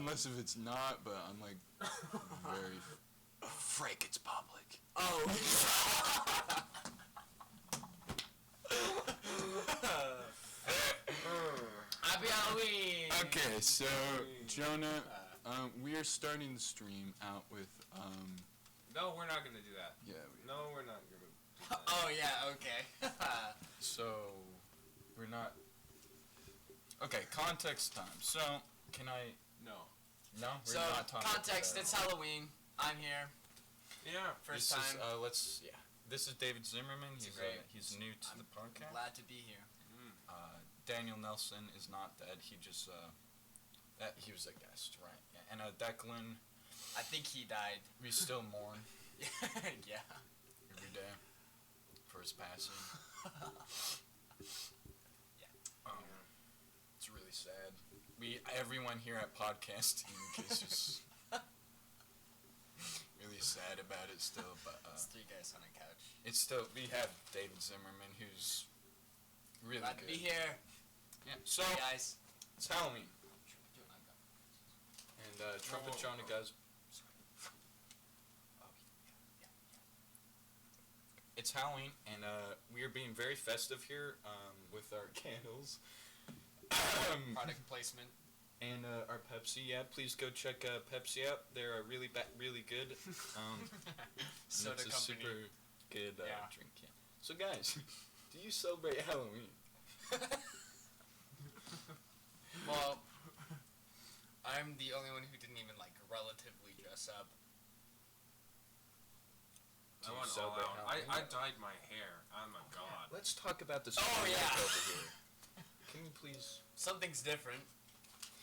unless if it's not, but I'm like very frick. It's public. Oh. Happy Halloween. Okay, so Jonah, we are starting the stream out with No, we're not gonna do that. Yeah. No, we're not gonna do that. Oh yeah, okay. So we're not. Okay, context time. So can I? No. No, we're So not talking context. about It's that. Halloween. I'm here. Yeah. First This time. Is, This is David Zimmerman. It's He's great. He's new to the podcast. Glad to be here. Daniel Nelson is not dead. He just he was a guest, right? And Declan, I think he died. we still mourn Yeah. every day for his passing. Yeah. It's really sad. Everyone here at podcast team is just really sad about it still, but It's three guys on a couch. it's still, we have David Zimmerman, who's really Glad good. to be here. Yeah. So Hey guys. it's Halloween, and Trumpet Whoa. Johnny guys. It's Halloween, and we are being very festive here with our candles. Product placement. And our Pepsi, yeah, please go check Pepsi out. They're really really good. And Soda it's a company. super good Yeah. drink, yeah. So guys, do you celebrate Halloween? Well, I'm the only one who didn't even relatively dress up. Do I you went all celebrate out. Halloween? I dyed my hair. Oh my god. Let's talk about this. Oh, yeah. over here. Can you please? Something's different,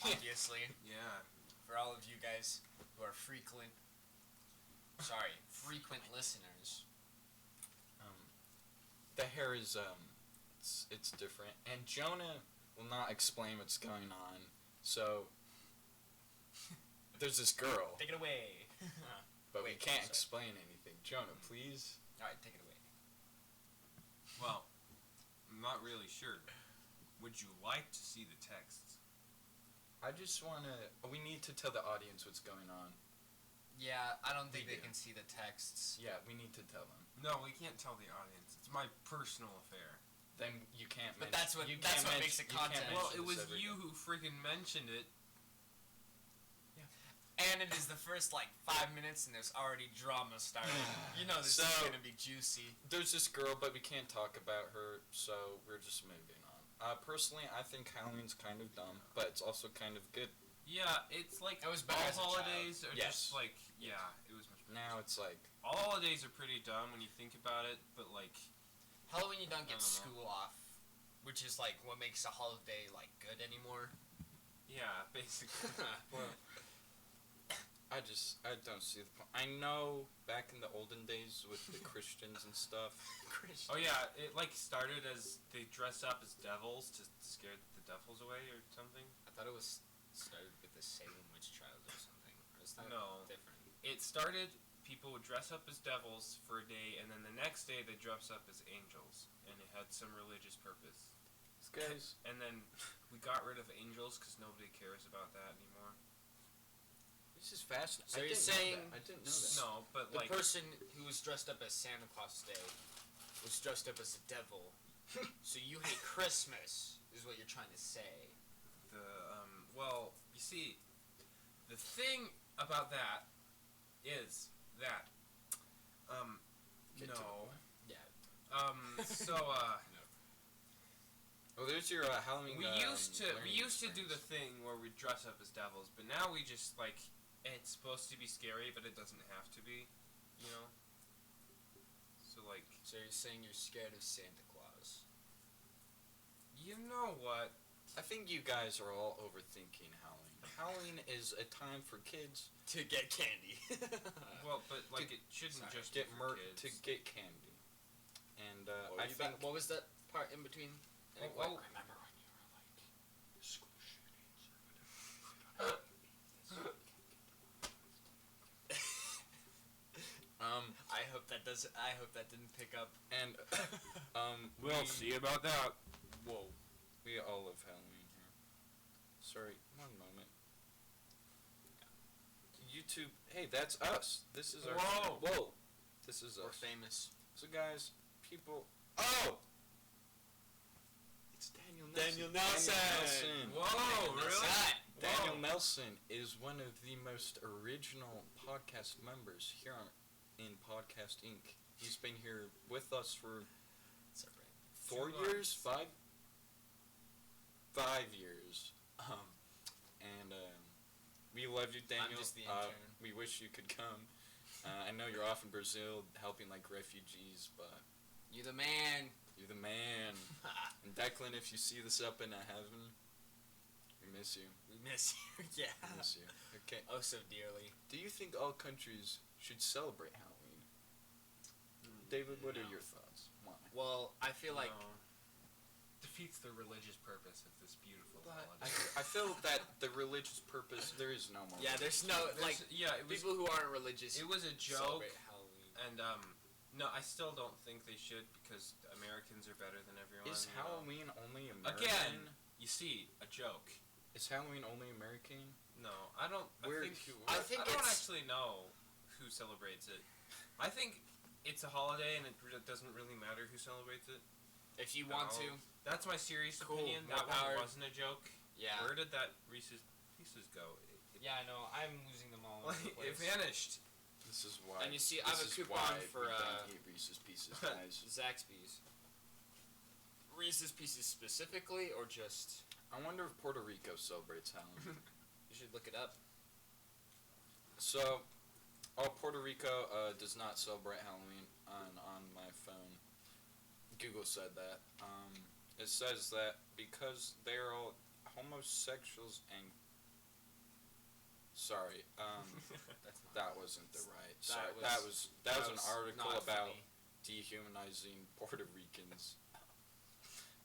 obviously, Yeah. for all of you guys who are frequent listeners. The hair is it's different, and Jonah will not explain what's going on. So there's this girl, Take it away. but we Wait, can't sorry. explain anything. Jonah, please. Alright, take it away. Well, I'm not really sure. Would you like to see the texts? I just wanna. We need to tell the audience what's going on. Yeah, I don't think We they do. can see the texts. Yeah, we need to tell them. No, we can't tell the audience. It's my personal affair. Then you can't. But mention- that's what- you that's can't what mention- makes it you can't content. Well, mention it was this ever you again. who freaking mentioned it. And it is the first 5 minutes and there's already drama started. You know this is So- gonna be juicy. There's this girl, but we can't talk about her, so we're just moving on. Personally, I think Halloween's kind of dumb, but it's also kind of good. Yeah, it's like It was better all as a child. holidays are Yes. just yeah, it was much better. Now it's like, All holidays are pretty dumb when you think about it, but Halloween you don't get I don't know. school off, which is what makes a holiday good anymore. yeah, basically. well, I don't see the point. I know back in the olden days with the Christians and stuff. Christian. Oh yeah, it started as they dress up as devils to scare the devils away or something. I thought it was started with the Salem witch trials or something. Or is that No. different? It started, people would dress up as devils for a day, and then the next day they dress up as angels, and it had some religious purpose. Guys, And then we got rid of angels because nobody cares about that anymore. this is fascinating. So you're saying I didn't know that. No, but The person who was dressed up as Santa Claus today was dressed up as a devil. So you hate Christmas, is what you're trying to say. well, you see, the thing about that is that, Get to no, Yeah. so, Oh, there's your Halloween. we used to learning do the experience. thing where we dress up as devils, but now we just it's supposed to be scary, but it doesn't have to be, you know. So So you're saying you're scared of Santa Claus. you know what? I think you guys are all overthinking Halloween. Halloween is a time for kids To get candy. Well, but To- it shouldn't to just get be for to kids. get candy. And What, I think what was that part in between? Oh, What? oh. remember when you were like school shootings I hope that didn't pick up. and We'll we- see about that. Whoa, we all love Halloween here. Sorry, one moment. YouTube. Hey, that's us. This is our. Whoa. Whoa. This is We're us. famous. So guys, people. Oh. It's Daniel Nelson. Whoa, really? That. Daniel Whoa. Nelson is one of the most original podcast members here in Podcast Inc. He's been here with us for It's alright. 4 2 years, months. 5 years. And we love you, Daniel. I'm just the intern. We wish you could come. I know you're off in Brazil helping like refugees, but You the man. you're the man. And Declan, if you see this up in heaven, we miss you. We miss you. Yeah. We miss you. Okay. Oh, so dearly. Do you think all countries should celebrate Halloween? David, what are No. your thoughts? Why? Well, I feel like No. Defeats the religious purpose of this beautiful I, holiday. I feel that the religious purpose, there is no more. yeah, there's no like Yeah, it was. people who aren't religious. It was a joke, celebrate Halloween. and no, I still don't think they should because Americans are better than everyone. Is you know. Halloween only American? Again. You see, a joke. Is Halloween only American? No, I don't. Where- I think I don't it's- actually know who celebrates it. I think it's a holiday, and it doesn't really matter who celebrates it. If you want No. to, That's my serious Cool, opinion. more That power. one wasn't a joke. yeah. Where did that Reese's Pieces go? Yeah, I know. I'm losing them all. over the It place. vanished. This is why. And you see, I have a this is coupon why for, we don't eat Reese's Pieces, guys. Zaxby's. Reese's Pieces specifically, or just I wonder if Puerto Rico celebrates Halloween. you should look it up. So, Puerto Rico does not celebrate Halloween on my phone. Google said that. It says that because they're all homosexuals and. Sorry, That's not. that wasn't the right. Sorry, was- that was an article not about funny. dehumanizing Puerto Ricans.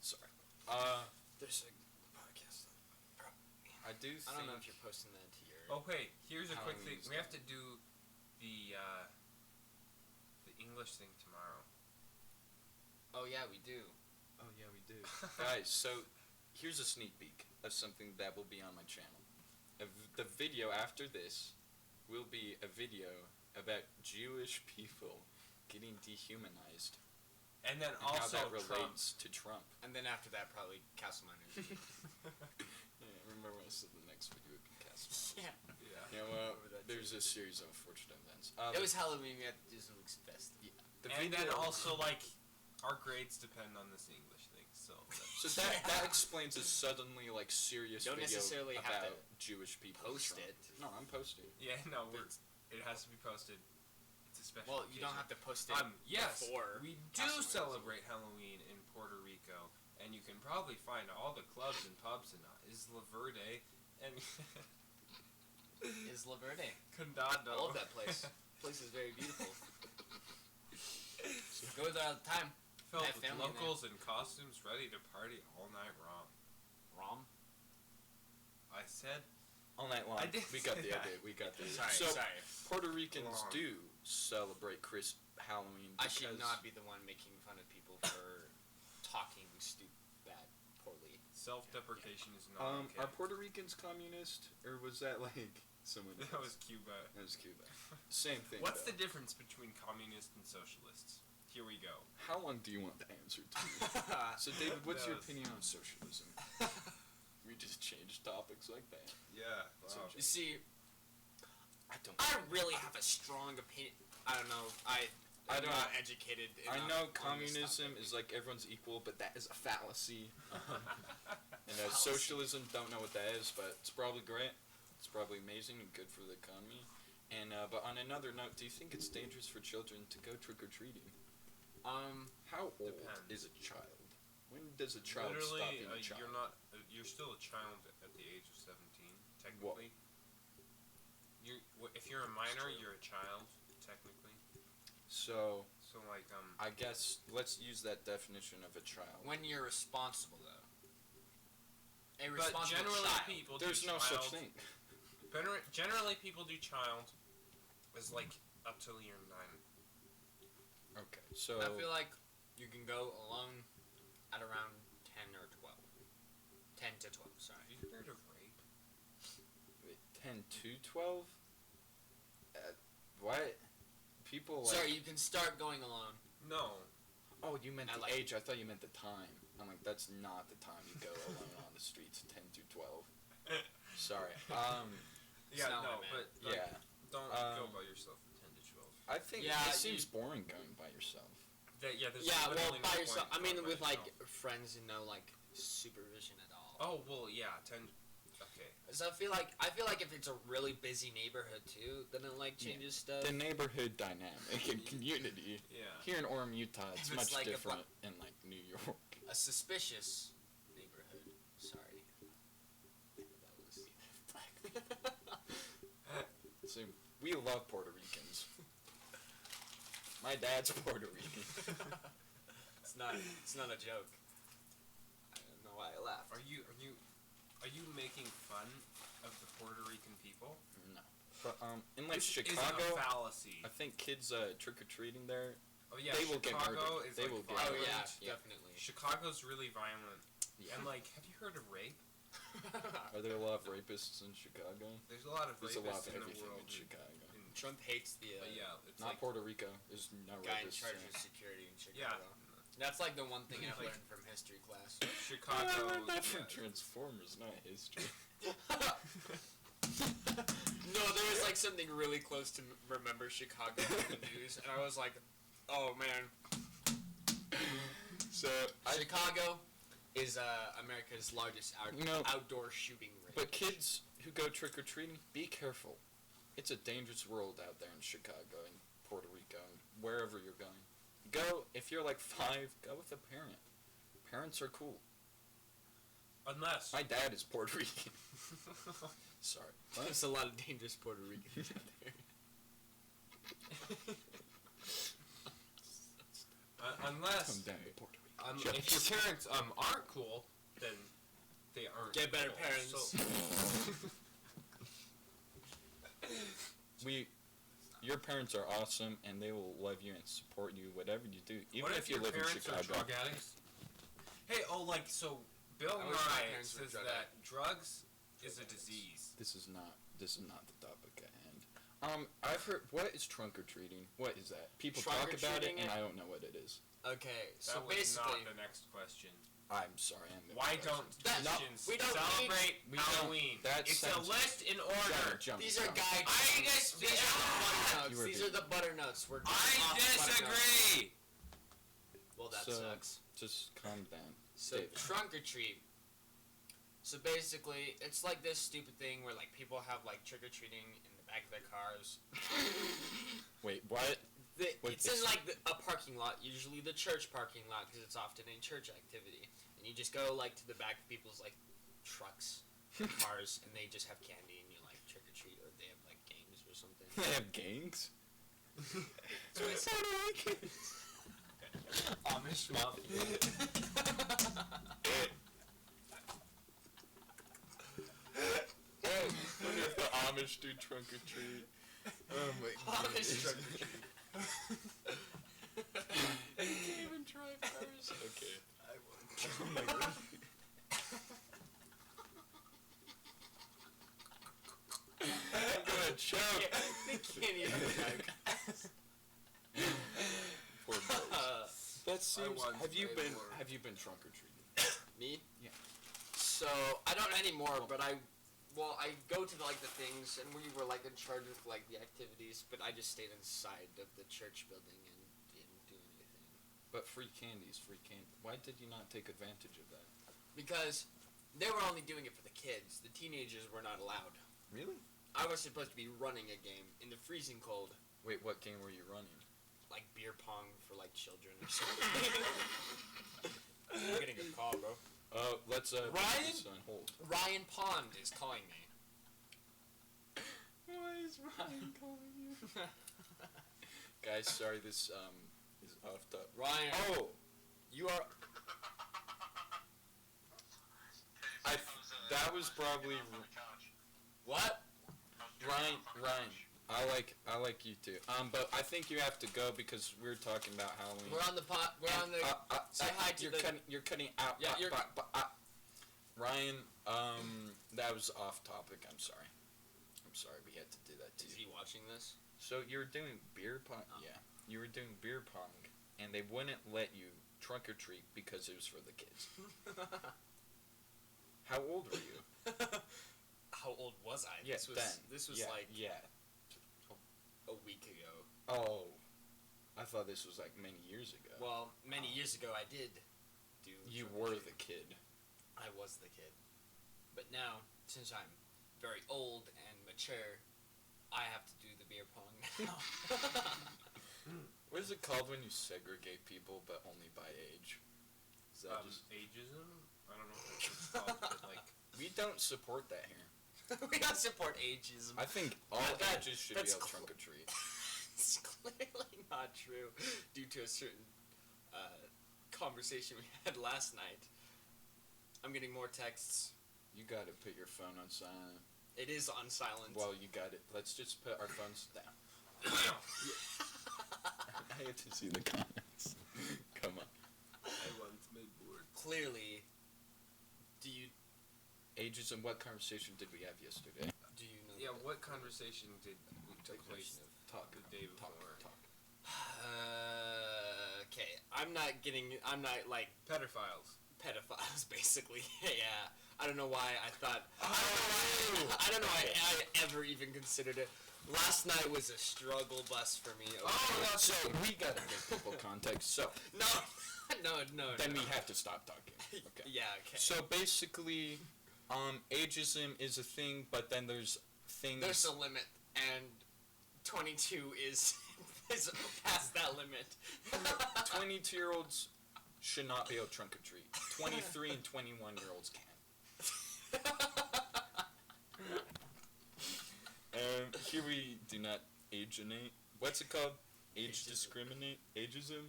Sorry. There's a podcast. I do think. I don't know if you're posting that to your. Oh wait, here's a quick thing. Halloween's We have to done. do the English thing tomorrow. Oh yeah, we do. Oh yeah, we do. Guys, so here's a sneak peek of something that will be on my channel. The video after this will be a video about Jewish people getting dehumanized And then and also how that Trump. relates to Trump. And then after that, probably Castle Miners. Yeah, remember when I said the next video would be Castle? yeah. Yeah. You know what? Remember that There's a series of unfortunate events. It was Halloween. We had to do some festive. the And then video. also like our grades depend on this English thing. So So that explains a suddenly like serious Don't video necessarily have about to Jewish people. post and Trump. it. No, I'm posting. yeah, no, it has to be posted. It's a special. Well, you don't occasion. have to post it Yes, before. we do Castle Miners. celebrate Halloween in Puerto Rico, and you can probably find all the clubs and pubs in Isla Verde and Isla Verde. Condado. I love that place. Place is very beautiful. Go there all the time. Filled I have with family in there. locals in costumes ready to party all night long. Rom. I said All night long. I did We got say the that. idea. We got the idea. Sorry, So sorry. Puerto Ricans Long. do celebrate Halloween. I should because- not be the one making fun of people for talking bad, poorly. self-deprecation is not okay. Are Puerto Ricans communist, or was that like someone? That else? was Cuba. That was Cuba. Same thing. What's though. the difference between communists and socialists? Here we go. How long do you want the answer to? So, David, what's your Yes. opinion on socialism? We just changed topics like that. Yeah. wow. You see, I don't. I really have a strong opinion. I don't know. I'm don't- not educated. I enough know on this communism topic. is like everyone's equal, but that is a fallacy. And Fallacy. socialism, don't know what that is, but it's probably great. It's probably amazing and good for the economy. And but on another note, do you think it's dangerous for children to go trick or treating? How old Depends. is a child? When does a child Literally, stop being a child? you're not. You're still a child at the age of 17, technically. If you're a minor, true. you're a child, technically. So So like I guess let's use that definition of a child. When you're responsible, though. A But responsible generally, child. people There's do no child. such thing. Generally, people do child as like up till you're 9. Okay, so I feel like you can go alone at around 10 or 12. 10 to 12, sorry. Have you heard of rape? 10 to 12. What? People like. Sorry, you can start going alone. No. Oh, you meant I the like- age. I thought you meant the time. I'm like, that's not the time you go alone on the streets, 10 to 12. Sorry. Yeah, not no, what I but meant. like, Yeah. don't go Um, by yourself from 10 to 12. I think Yeah, it seems boring going by yourself. There's Yeah, well, literally no by point yourself. I in mean, going by with like yourself. friends and no like supervision at all. Oh well, yeah, 10. Okay. So I feel like if it's a really busy neighborhood too, then it like Yeah. changes stuff. The neighborhood dynamic and community. Yeah. Here in Orem, Utah, it's If it's much like a different in like New York. A suspicious neighborhood. Sorry. That was So we love Puerto Ricans. My dad's Puerto Rican. It's not a joke. I don't know why I laughed. Are you making fun of the Puerto Rican people? No. But in like This Chicago, isn't a fallacy. I think kids trick or treating there. Oh yeah, they will get Chicago murdered. is They like will get Oh violent. yeah, Yeah. definitely. Chicago's really violent. Yeah. And like, have you heard of rape? Are there a lot of rapists in Chicago? There's a lot of There's a lot rapists of in the everything world. in Chicago. Trump hates the But yeah, it's Not like Puerto Rico. There's no guy in rapists. charge there. of security in yeah, Chicago. That's like the one thing I've Like- learned from history class. Chicago. I learned that from yeah. Transformers, not history. No, there was like something really close to remember Chicago in the news, and I was like, oh man. So Chicago is America's largest No. outdoor shooting range. But kids who go trick or treating, be careful. It's a dangerous world out there in Chicago and Puerto Rico and wherever you're going. Go if you're like 5. Go with a parent. Parents are cool. Unless. My dad is Puerto Rican. Sorry. There's a lot of dangerous Puerto Ricans out there. Unless. Come down to Puerto Rico. If your parents aren't cool, then they aren't. Get better cool. parents. So, Your parents are awesome and they will love you and support you whatever you do, even what if you your live in parents are Chicago. drug addicts? Hey, so Bill I wish my Nye parents were says drug that drugs is a addicts. disease. This is not the topic at hand. I've heard, what is trunk or treating? What is that? People Trunk talk or about it treating and it? I don't know what it is. Okay, so That was basically, not the next question. I'm sorry. Why don't That- Christians we don't celebrate we don't- Halloween? that It's a sounds- list in order. these are guide. I guess- These are the You butternuts. were These are the butternuts. We're I off the butternuts. disagree. Well, that So- sucks. Just calm down. So Dave. trunk or treat. So basically, it's like this stupid thing where like people have like trick or treating in the back of their cars. Wait, what? Wait, It's in like a parking lot, usually the church parking lot, because it's often a church activity. And you just go like to the back of people's like trucks, cars, and they just have candy, and you like trick or treat, or they have like games or something. They have gangs? So it's Amish mafia. Wonder if the Amish do trunk or treat. Oh my Amish trunk or treat. They can't even drive cars. Okay. I'm gonna choke. They can't even drive. Poor boys. That seems. once Have you played been? war. Have you been trunk or treating? Me? Yeah. So I don't anymore, but I go to like the things, and we were like in charge of like the activities, but I just stayed inside of the church building and didn't do anything But free candy is free candy. Why did you not take advantage of that? because they were only doing it for the kids. The teenagers were not allowed. Really? I was supposed to be running a game in the freezing cold, Wait, what game were you running? like beer pong for like children or something. I'm getting a call, bro. Let's put Ryan? this on hold. Ryan Pond is calling me. Why is Ryan calling you? Guys, sorry, this is off top. Ryan, Oh, you are. That was probably what? Ryan. I like you too. But I think you have to go because we're talking about Halloween. We're on the pot. We're on the. say hi to you're the. You're cutting out. Yeah, you're- Ryan, that was off topic. I'm sorry. I'm sorry, we had to do that to Is you. he watching this? So you were doing beer pong? Oh. Yeah. You were doing beer pong, and they wouldn't let you trunk or treat because it was for the kids. How old were you? How old was I? Yeah, This was yeah, like yeah. a week ago. Oh, I thought this was like many years ago. Well, many years ago I did do. You trunk or were treat. the kid. I was the kid. But now, since I'm very old and mature, I have to do the beer pong now. What is it called when you segregate people but only by age? Is that just... Ageism? I don't know what that's called, but like... We don't support that here. We don't support ageism. I think all That- ages should be that's able to cl- trunk or treat. It's clearly not true due to a certain conversation we had last night. I'm getting more texts. You gotta put your phone on silent. It is on silent. Well, you got it. Let's just put our phones down. I have to see the comments. Come on. I want my board. Clearly, do you Ageism, what conversation did we have yesterday? know? Yeah, what conversation did we took place Talk. the day before? Talk. Okay, I'm not like Pedophiles. pedophiles, basically. Yeah, I don't know why I thought. Oh! I don't know why I ever even considered it. Last night was a struggle bus for me. Okay? Oh, so we gotta give people context. So No, no. then no. we have to stop talking. Okay. Yeah, okay. So basically, ageism is a thing, but then there's things. There's a limit, and 22 is past that limit. 22-year-olds should not be able to trunk or treat. 23 and 21-year-olds can. Here we do not ageinate. What's it called? Age Ageism. discriminate? Ageism?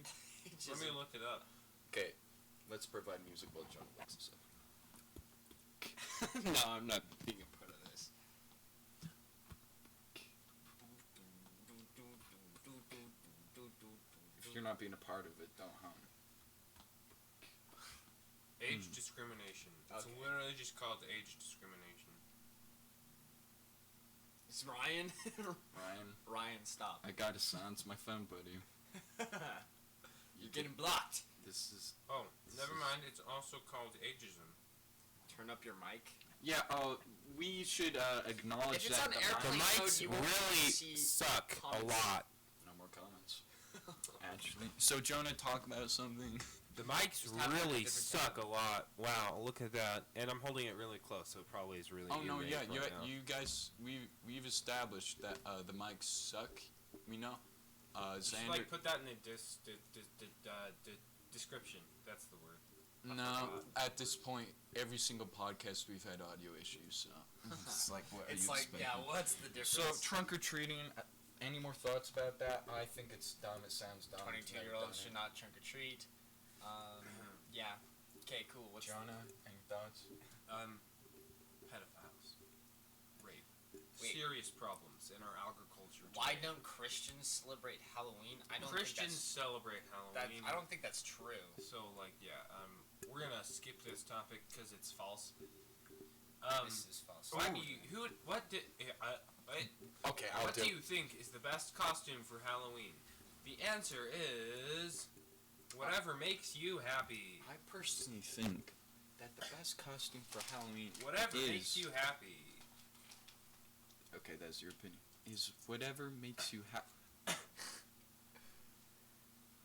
Let me look it up. Okay, let's provide music while John looks this up. No, I'm not being a part of this. If you're not being a part of it, don't hum. Age discrimination. It's Okay. literally just called age discrimination. It's Ryan. Ryan, Ryan, stop. I gotta silence my phone, buddy. You're getting blocked. This is... Oh, never mind. It's also called ageism. Turn up your mic. Yeah, we should acknowledge If it's that on the airplane mic- mode, mics you won't really see suck a comments. lot. No more comments. Actually. So, Jonah, talk about something. The mics Just have it on a really different suck a lot. Wow, look at that. And I'm holding it really close, so it probably is really Oh, no, in yeah, range right now. you guys, we've established that the mics suck. We know. Just Xander... like put that in the description. That's the word. No, at this point, every single podcast we've had audio issues, so... It's like, what are It's you like, expecting? yeah, what's the So, difference? trunk or treating, any more thoughts about that? I think it's dumb, it sounds dumb. 22-year-olds should not trunk or treat. Yeah. Okay, cool. What's Jonah, any thoughts? Pedophiles, rape, Wait. serious problems in our agriculture. Why today. don't Christians celebrate Halloween? I don't Christians think celebrate that's, Halloween? I don't think that's true. So like yeah, we're gonna skip this topic because it's false. This is false. Why do you, what did Okay, I'll what do do you think is the best costume for Halloween? The answer is whatever makes you happy. I personally think that the best costume for Halloween Whatever is... makes you happy. Okay, that's your opinion. Is whatever makes you happy...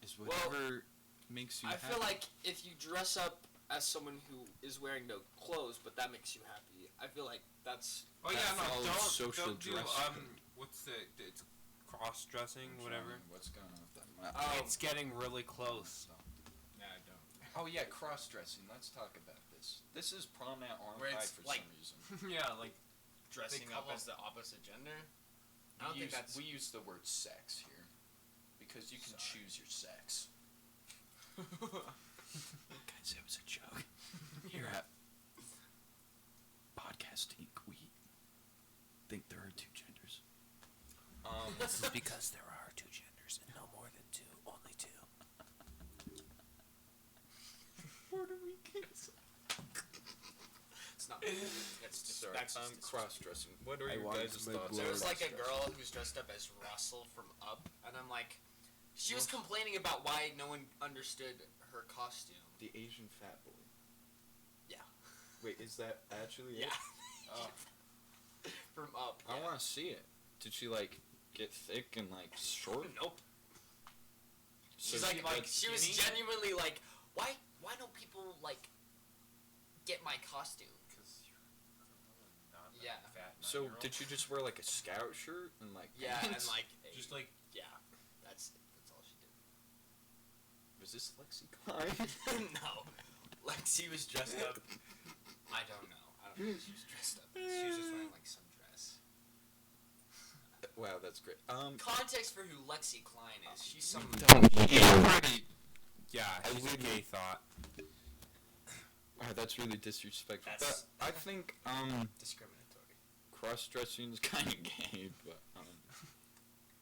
is whatever makes you I happy. feel like if you dress up as someone who is wearing no clothes, but that makes you happy, I feel like that's... Oh yeah, That no, follows social don't do dress code. what's the it's Cross-dressing, whatever. What's going on with that? It's getting really close. Nah, I don't. Oh yeah, cross-dressing. Let's talk about this. This is prom at arm Where high it's for like- some reason. yeah, like Dressing up couple- as the opposite gender? I We don't think use, that's... we use the word sex here because you can choose your sex. Guys, it was a joke. Here at Podcast Inc., we think there are two genders. This is because there are two genders and no more than two, only two. Puerto Ricans. That's not. That's just. Sorry, That's just cross-dressing. What are I your want guys' my thoughts? There was on like a cross-dressing? girl who's dressed up as Russell from Up, and I'm like, she was complaining about why no one understood her costume. The Asian fat boy. Yeah. Wait, is that actually Yeah. it? Oh. From Up. I yeah. want to see it. Did she like get thick and like short? Nope. So She's like, she was skinny? genuinely like, why don't people like get my costume? Because you're not a Yeah. fat So 9-year-old. did you just wear like a scout shirt and like Yeah, and pants? like, Just like yeah, that's all she Was this Lexi Klein? did. No, Lexi was dressed up. I don't know. I don't know if she was dressed up. She was just wearing like some dress. Wow, that's great. Context for who Lexi Klein is. She's some. Yeah, he's a gay thought. Wow, that's really disrespectful. That's- But I think Discriminatory. cross-dressing is kind of gay, but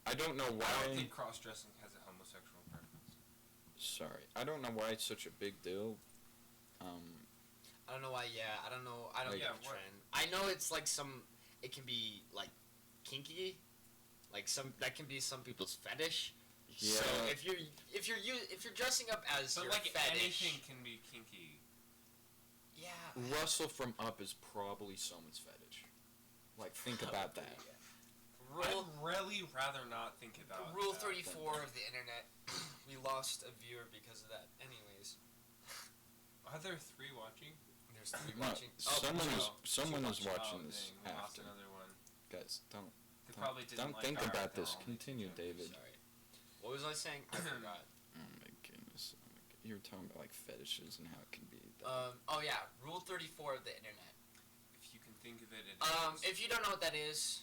I don't know why. I don't think cross-dressing has a homosexual preference. Sorry, I don't know why it's such a big deal. I don't know why. Yeah, I don't know. I don't Like- get Yeah, the what- trend. I know it's like some. It can be like kinky, like some that can be some people's fetish. Yeah. So if you're dressing up as But your like fetish, anything can be kinky. yeah. Russell from Up is probably someone's fetish. Like, think about that. Rule I'd really rather not think about Rule that. 34 of the internet. We lost a viewer because of that. Anyways, Are there 3 watching? there's 3 No, watching. someone is Oh, watching this dang, we lost after. another one. Guys, don't They probably didn't don't like think our about this. film. Continue, David. Sorry. What was I saying? I forgot. Oh my goodness. You were talking about like fetishes and how it can be. Oh yeah, Rule 34 of the internet. If you can think of it, it If you don't know what that is,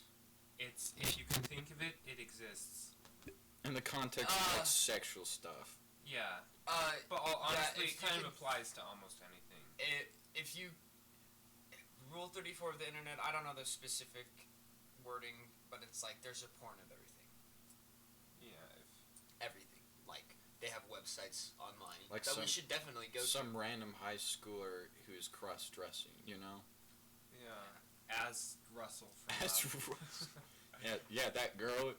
it's if you can think of it, it exists. In the context of like sexual stuff. Yeah, uh, but honestly, if it you kind can- of applies to almost anything. if you Rule 34 of the internet, I don't know the specific wording, but it's like there's a porn of everything. Yeah, Everything. Like they have websites online Like that we some- should definitely go Some random high schooler who's cross-dressing, you know? yeah. As Russell from As Up. Yeah, that girl.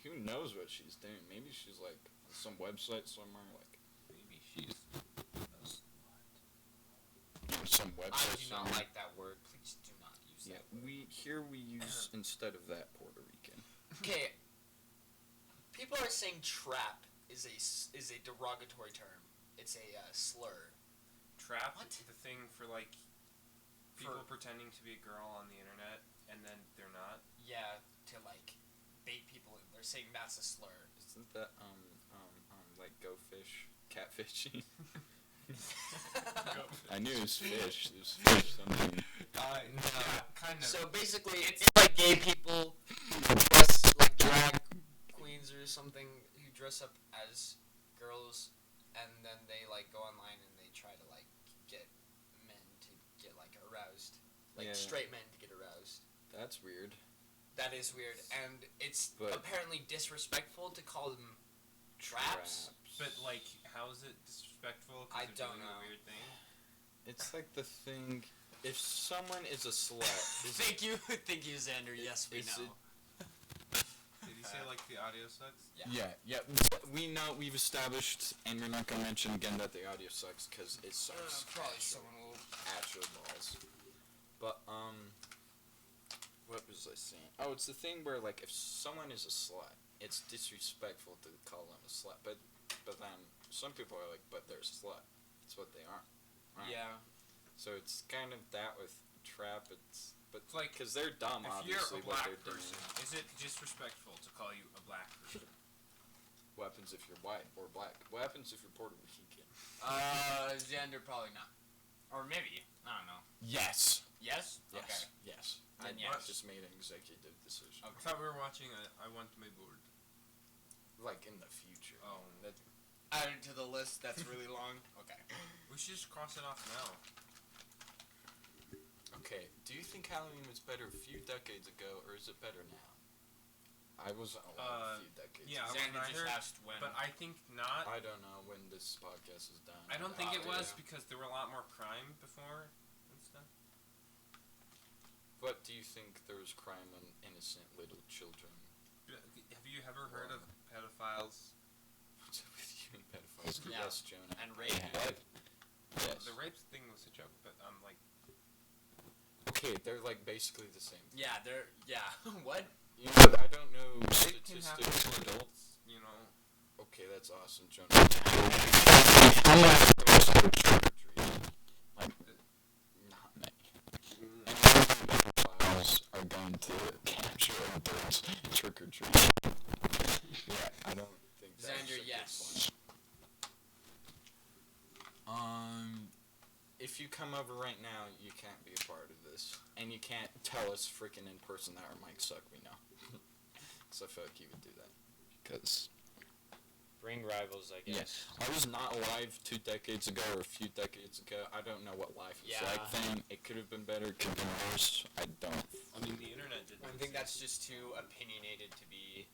Who knows what she's doing? Maybe she's like on some website somewhere, like Maybe she's some to. I website. do not somewhere. like that word. Please do not use Yeah, that. we use instead of that Puerto Rican. Okay. People are saying trap is a derogatory term. It's a slur. Trap. What? The thing for like people For- pretending to be a girl on the internet and then they're not. Yeah, to like bait people in. They're saying that's a slur. Isn't that like go fish, catfishing? I knew it was fish. It was fish something. Yeah, kind of. So basically, it's like gay people who dress like drag queens or something who dress up as girls, and then they like go online and they try to like get men to get like aroused, like Yeah. straight men to get aroused. That's weird. That is weird, and it's But- apparently disrespectful to call them traps. But like, how is it disrespectful? 'Cause I they're don't doing know. a weird thing. It's like the thing. If someone is a slut, Thank you, Xander. Yes, we Is know. Did he say like the audio sucks? yeah. We know we've established, and we're not gonna mention again that the audio sucks because it sucks. Probably actual- someone will. actual balls. But what was I saying? Oh, it's the thing where like if someone is a slut, it's disrespectful to call them a slut. But then some people are like, but they're a slut. It's what they are. Right? Yeah. So it's kind of that with trap. It's like, because they're dumb. If you're Obviously, a what black they're person, doing. is it disrespectful to call you a black person? What happens if you're white or black? What happens if you're Puerto Rican? Xander probably not. Or maybe. I don't know. Yes. Yes? Yes. Okay. Yes. Then I yes. just made an executive decision. I thought we were watching I Want My Board. Like in the future. Oh. That, Add it to the list. That's really long. Okay. We should just cross it off now. okay. Do you think Halloween was better a few decades ago, or is it better now? I wasn't alive a few decades yeah, ago. Xander when I just heard- asked when. But I think not. I don't know when this podcast is done. I don't think it was yeah. because there were a lot more crime before and stuff. But do you think there's crime on innocent little children? Have you ever heard of pedophiles? What's up with you and pedophiles? Yeah. Yes, Jonah. And rape. Yes. The rape thing was a joke, but like. Okay, they're like basically the same. Yeah, they're what? You know, I don't know Rape can happen statistics. to adults, you know. Okay, that's awesome, Jonah. How much of those are trick-or-treating? Like, not many. And how many pedophiles are going to capture adults trick-or-treating? Yeah, I don't think that's Xander, a good yes. one. If you come over right now, you can't be a part of this. And you can't tell us freaking in person that our mics suck, we know. So I feel like you would do that. Because... Bring rivals, I guess. I was not alive 2 decades ago or a few decades ago. I don't know what life was like then. It could have been better, could have been worse. I don't. I mean, the internet didn't. I think that's just too opinionated to be.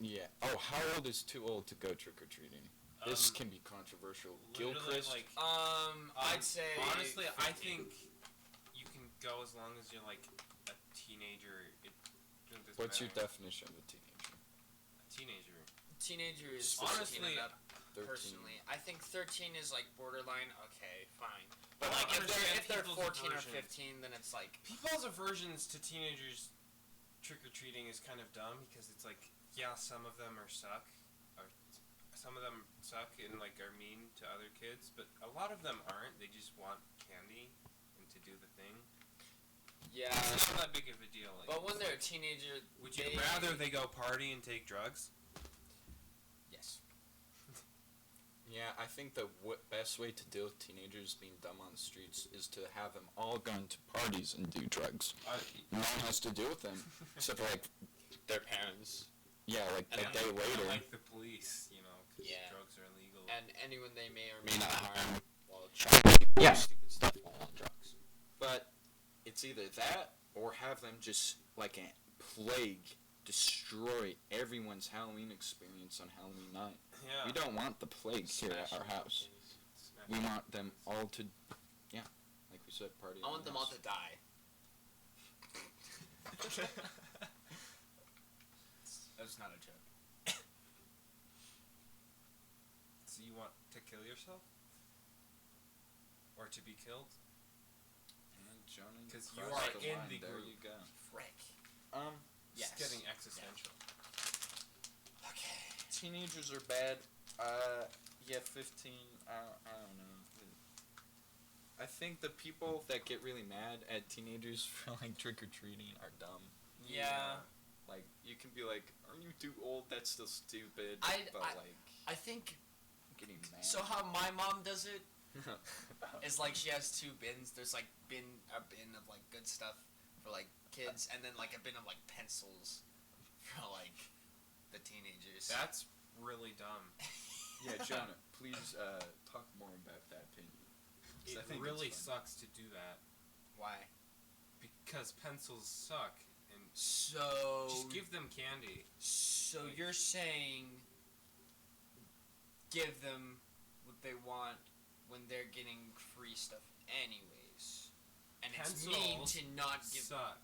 Yeah. Oh, how old is too old to go trick-or-treating? This can be controversial. Literally, Gilchrist? like, I'd say. honestly, 50. I think you can go as long as you're like a teenager. It doesn't What's your matter. definition of a teenager? A teenager. Teenager is Honestly, 13 and up. 13. Personally, I think 13 is like borderline. Okay, fine. But I like don't if they're understand 14 or people's 15, then it's like People's aversions to teenagers trick or treating is kind of dumb because it's like, yeah, some of them suck, or some of them suck and like are mean to other kids, but a lot of them aren't. They just want candy and to do the thing. yeah. It's not that big of a deal. Like, But when they're a teenager, would you rather they go party and take drugs? Yes. Yeah, I think the best way to deal with teenagers being dumb on the streets is to have them all go to parties and do drugs. No one has to deal with them, except for, like, Their parents. yeah, like And a day later. like the police, you know, because Yeah. drugs are illegal. And anyone they may or may not harm while trying Yeah. to do stupid stuff while on drugs. But it's either that or have them just, like a plague, destroy everyone's Halloween experience on Halloween night. yeah. We don't want the plague here at our house. We want them all to, yeah, like we said, party. I want them all to die. That's not a joke. So you want to kill yourself? Or to be killed? Because you are in the There group. you go. Frick. It's Yes. getting existential. Okay. Teenagers are bad. Yeah, 15. I don't know. I think the people that get really mad at teenagers for like trick or treating are dumb. Yeah. Like you can be like, "Are you too old? That's still stupid." But like I think getting mad. so. How my mom does it is like she has 2 bins. There's like a bin of like good stuff for like kids, and then like a bin of like pencils for like the teenagers. That's really dumb. Yeah, Jonah, please talk more about that opinion. 'Cause I It think really it's fun. sucks to do that Why? because pencils suck, and So just give them candy. So you're saying give them what they want when they're getting free stuff anyways. And it's mean Pencils to not give suck.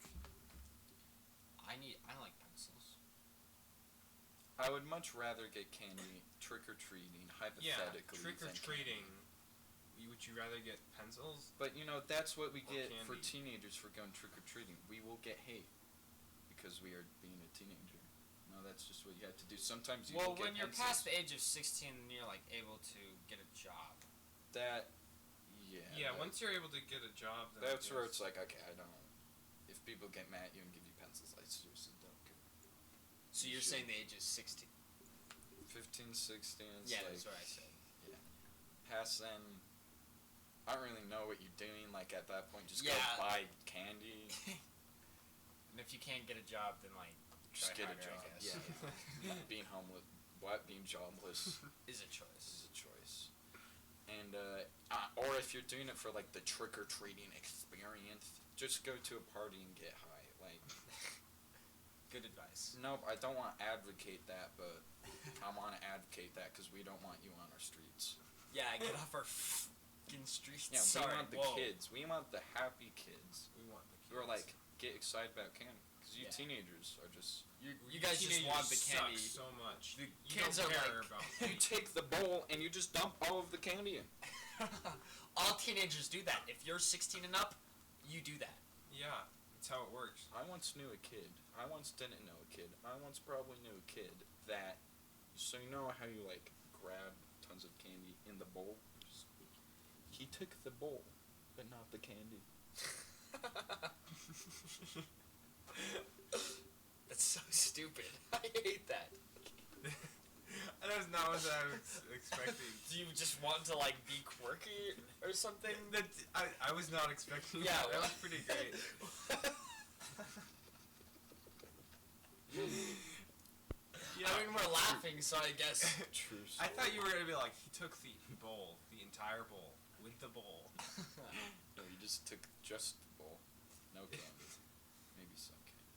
I like pencils. I would much rather get candy trick or treating Yeah, hypothetically. trick or than treating. candy. Would you rather get pencils? But you know that's what we Or get for candy. teenagers for going trick or treating. We will get hate because we are being a teenager. No, that's just what you have to do. Sometimes you Well, will get when you're pencils. past the age of 16, then you're like able to get a job. That, yeah. Yeah, that- once you're able to get a job, then I that's where guess. it's like, okay, I don't. If people get mad at you and give you pencils, I seriously don't care. So You you're should. saying the age is 16. 15, 16. It's Yeah, like, that's what I said. past then, I don't really know what you're doing. Like at that point, just Yeah. go buy candy. And if you can't get a job, then like Just try get a harder, job. I guess. Yeah. Being homeless, being jobless is a choice. is a choice. And or if you're doing it for like the trick or treating experience, just go to a party and get high. Like, Good advice. nope, I don't want to advocate that, but I want to advocate that because we don't want you on our streets. Yeah, get off our fucking streets. Yeah, Sorry. we want the Whoa. kids. We want the happy kids. We want the or like get excited about candy. Because you Yeah. teenagers are just You guys just want the suck candy. so much. The You kids don't are care like- about you take the bowl and you just dump all of the candy in. All teenagers do that. If you're 16 and up, you do that. Yeah, that's how it works. I once knew a kid. I once didn't know a kid. I once probably knew a kid that. So you know how you like grab tons of candy in the bowl? He took the bowl, but not the candy. That's so stupid. I hate that. That was not what I was expecting. Do you just want to like be quirky or something? I was not expecting Yeah, that. That well- was pretty great. I mean, we're laughing, so I guess. True. I thought you were gonna be like, he took the bowl, the entire bowl, with the bowl. No, you just took just the bowl. No candy. Maybe some candy.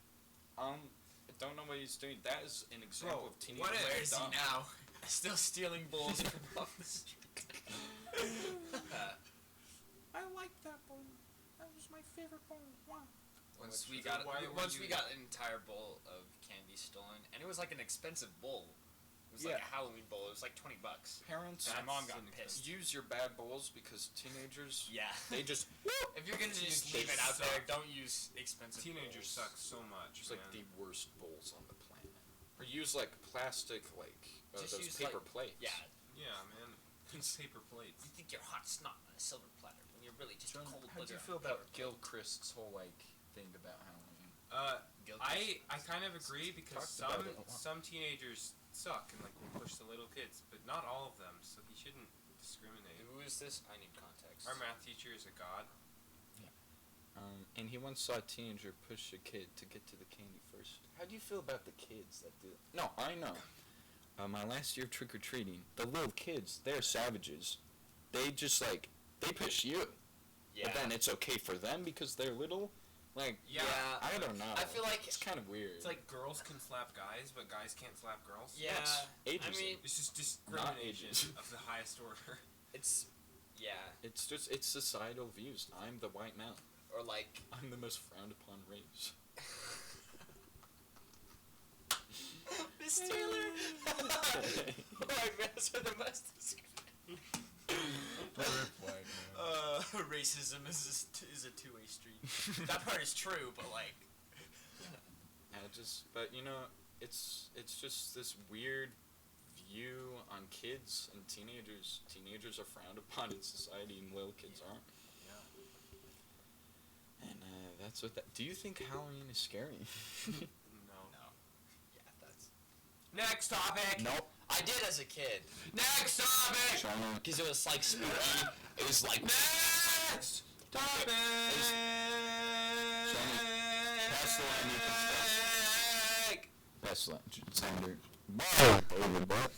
I don't know what he's doing. That is an example Bro, of teenage. what Where is he dumb. now? Still stealing bowls from off the street. I like that bowl. That was my favorite bowl. Wow. Once Why we would you- got an entire bowl of candy stolen, and it was like an expensive bowl. It was like Yeah. a Halloween bowl. It was like $20. Parents, And my mom That's got an pissed. use your bad bowls because teenagers, Yeah. they just If you're gonna just Teenagers leave it out there, suck. don't use expensive Teenagers bowls. suck so much. It's like man. the worst bowls on the planet. Or use like plastic, like Just those use, paper like- plates. Yeah. Yeah, man. Use paper plates. You think you're hot snot on a silver platter when you're really just John, a cold how do you booger feel on a about paper Gil Christ's whole like thing about Halloween? plate. I kind of agree because Talked about it a lot. some teenagers suck and like will push the little kids, but not all of them. So he shouldn't discriminate. Who is this? I need context. Our math teacher is a god. And he once saw a teenager push a kid to get to the candy first. How do you feel about the kids that do it? No, I know. My last year of trick or treating, the little kids, they're savages. They just like they push you, Yeah. but then it's okay for them because they're little. Like Yeah. I don't know. I feel like it's kind of weird. It's like girls can slap guys, but guys can't slap girls. yeah. It's I ageism. mean, It's just discrimination ageism. of the highest order. it's yeah. It's just it's societal views. I'm the white male. Or like I'm the most frowned upon race. Miss Taylor. White males are the most. Racism is a two-way street. That part is true, but like. But you know, it's just this weird view on kids and teenagers. Teenagers are frowned upon in society, and little kids aren't. Yeah. And that's what that. Do you think Halloween is scary? No. No. Yeah, that's. Next topic. Nope. I did as a kid. Next topic. Jonah. Because it was like spooky. It was like. Next topic. Pass the line, you can stop. Best Sander. Over what?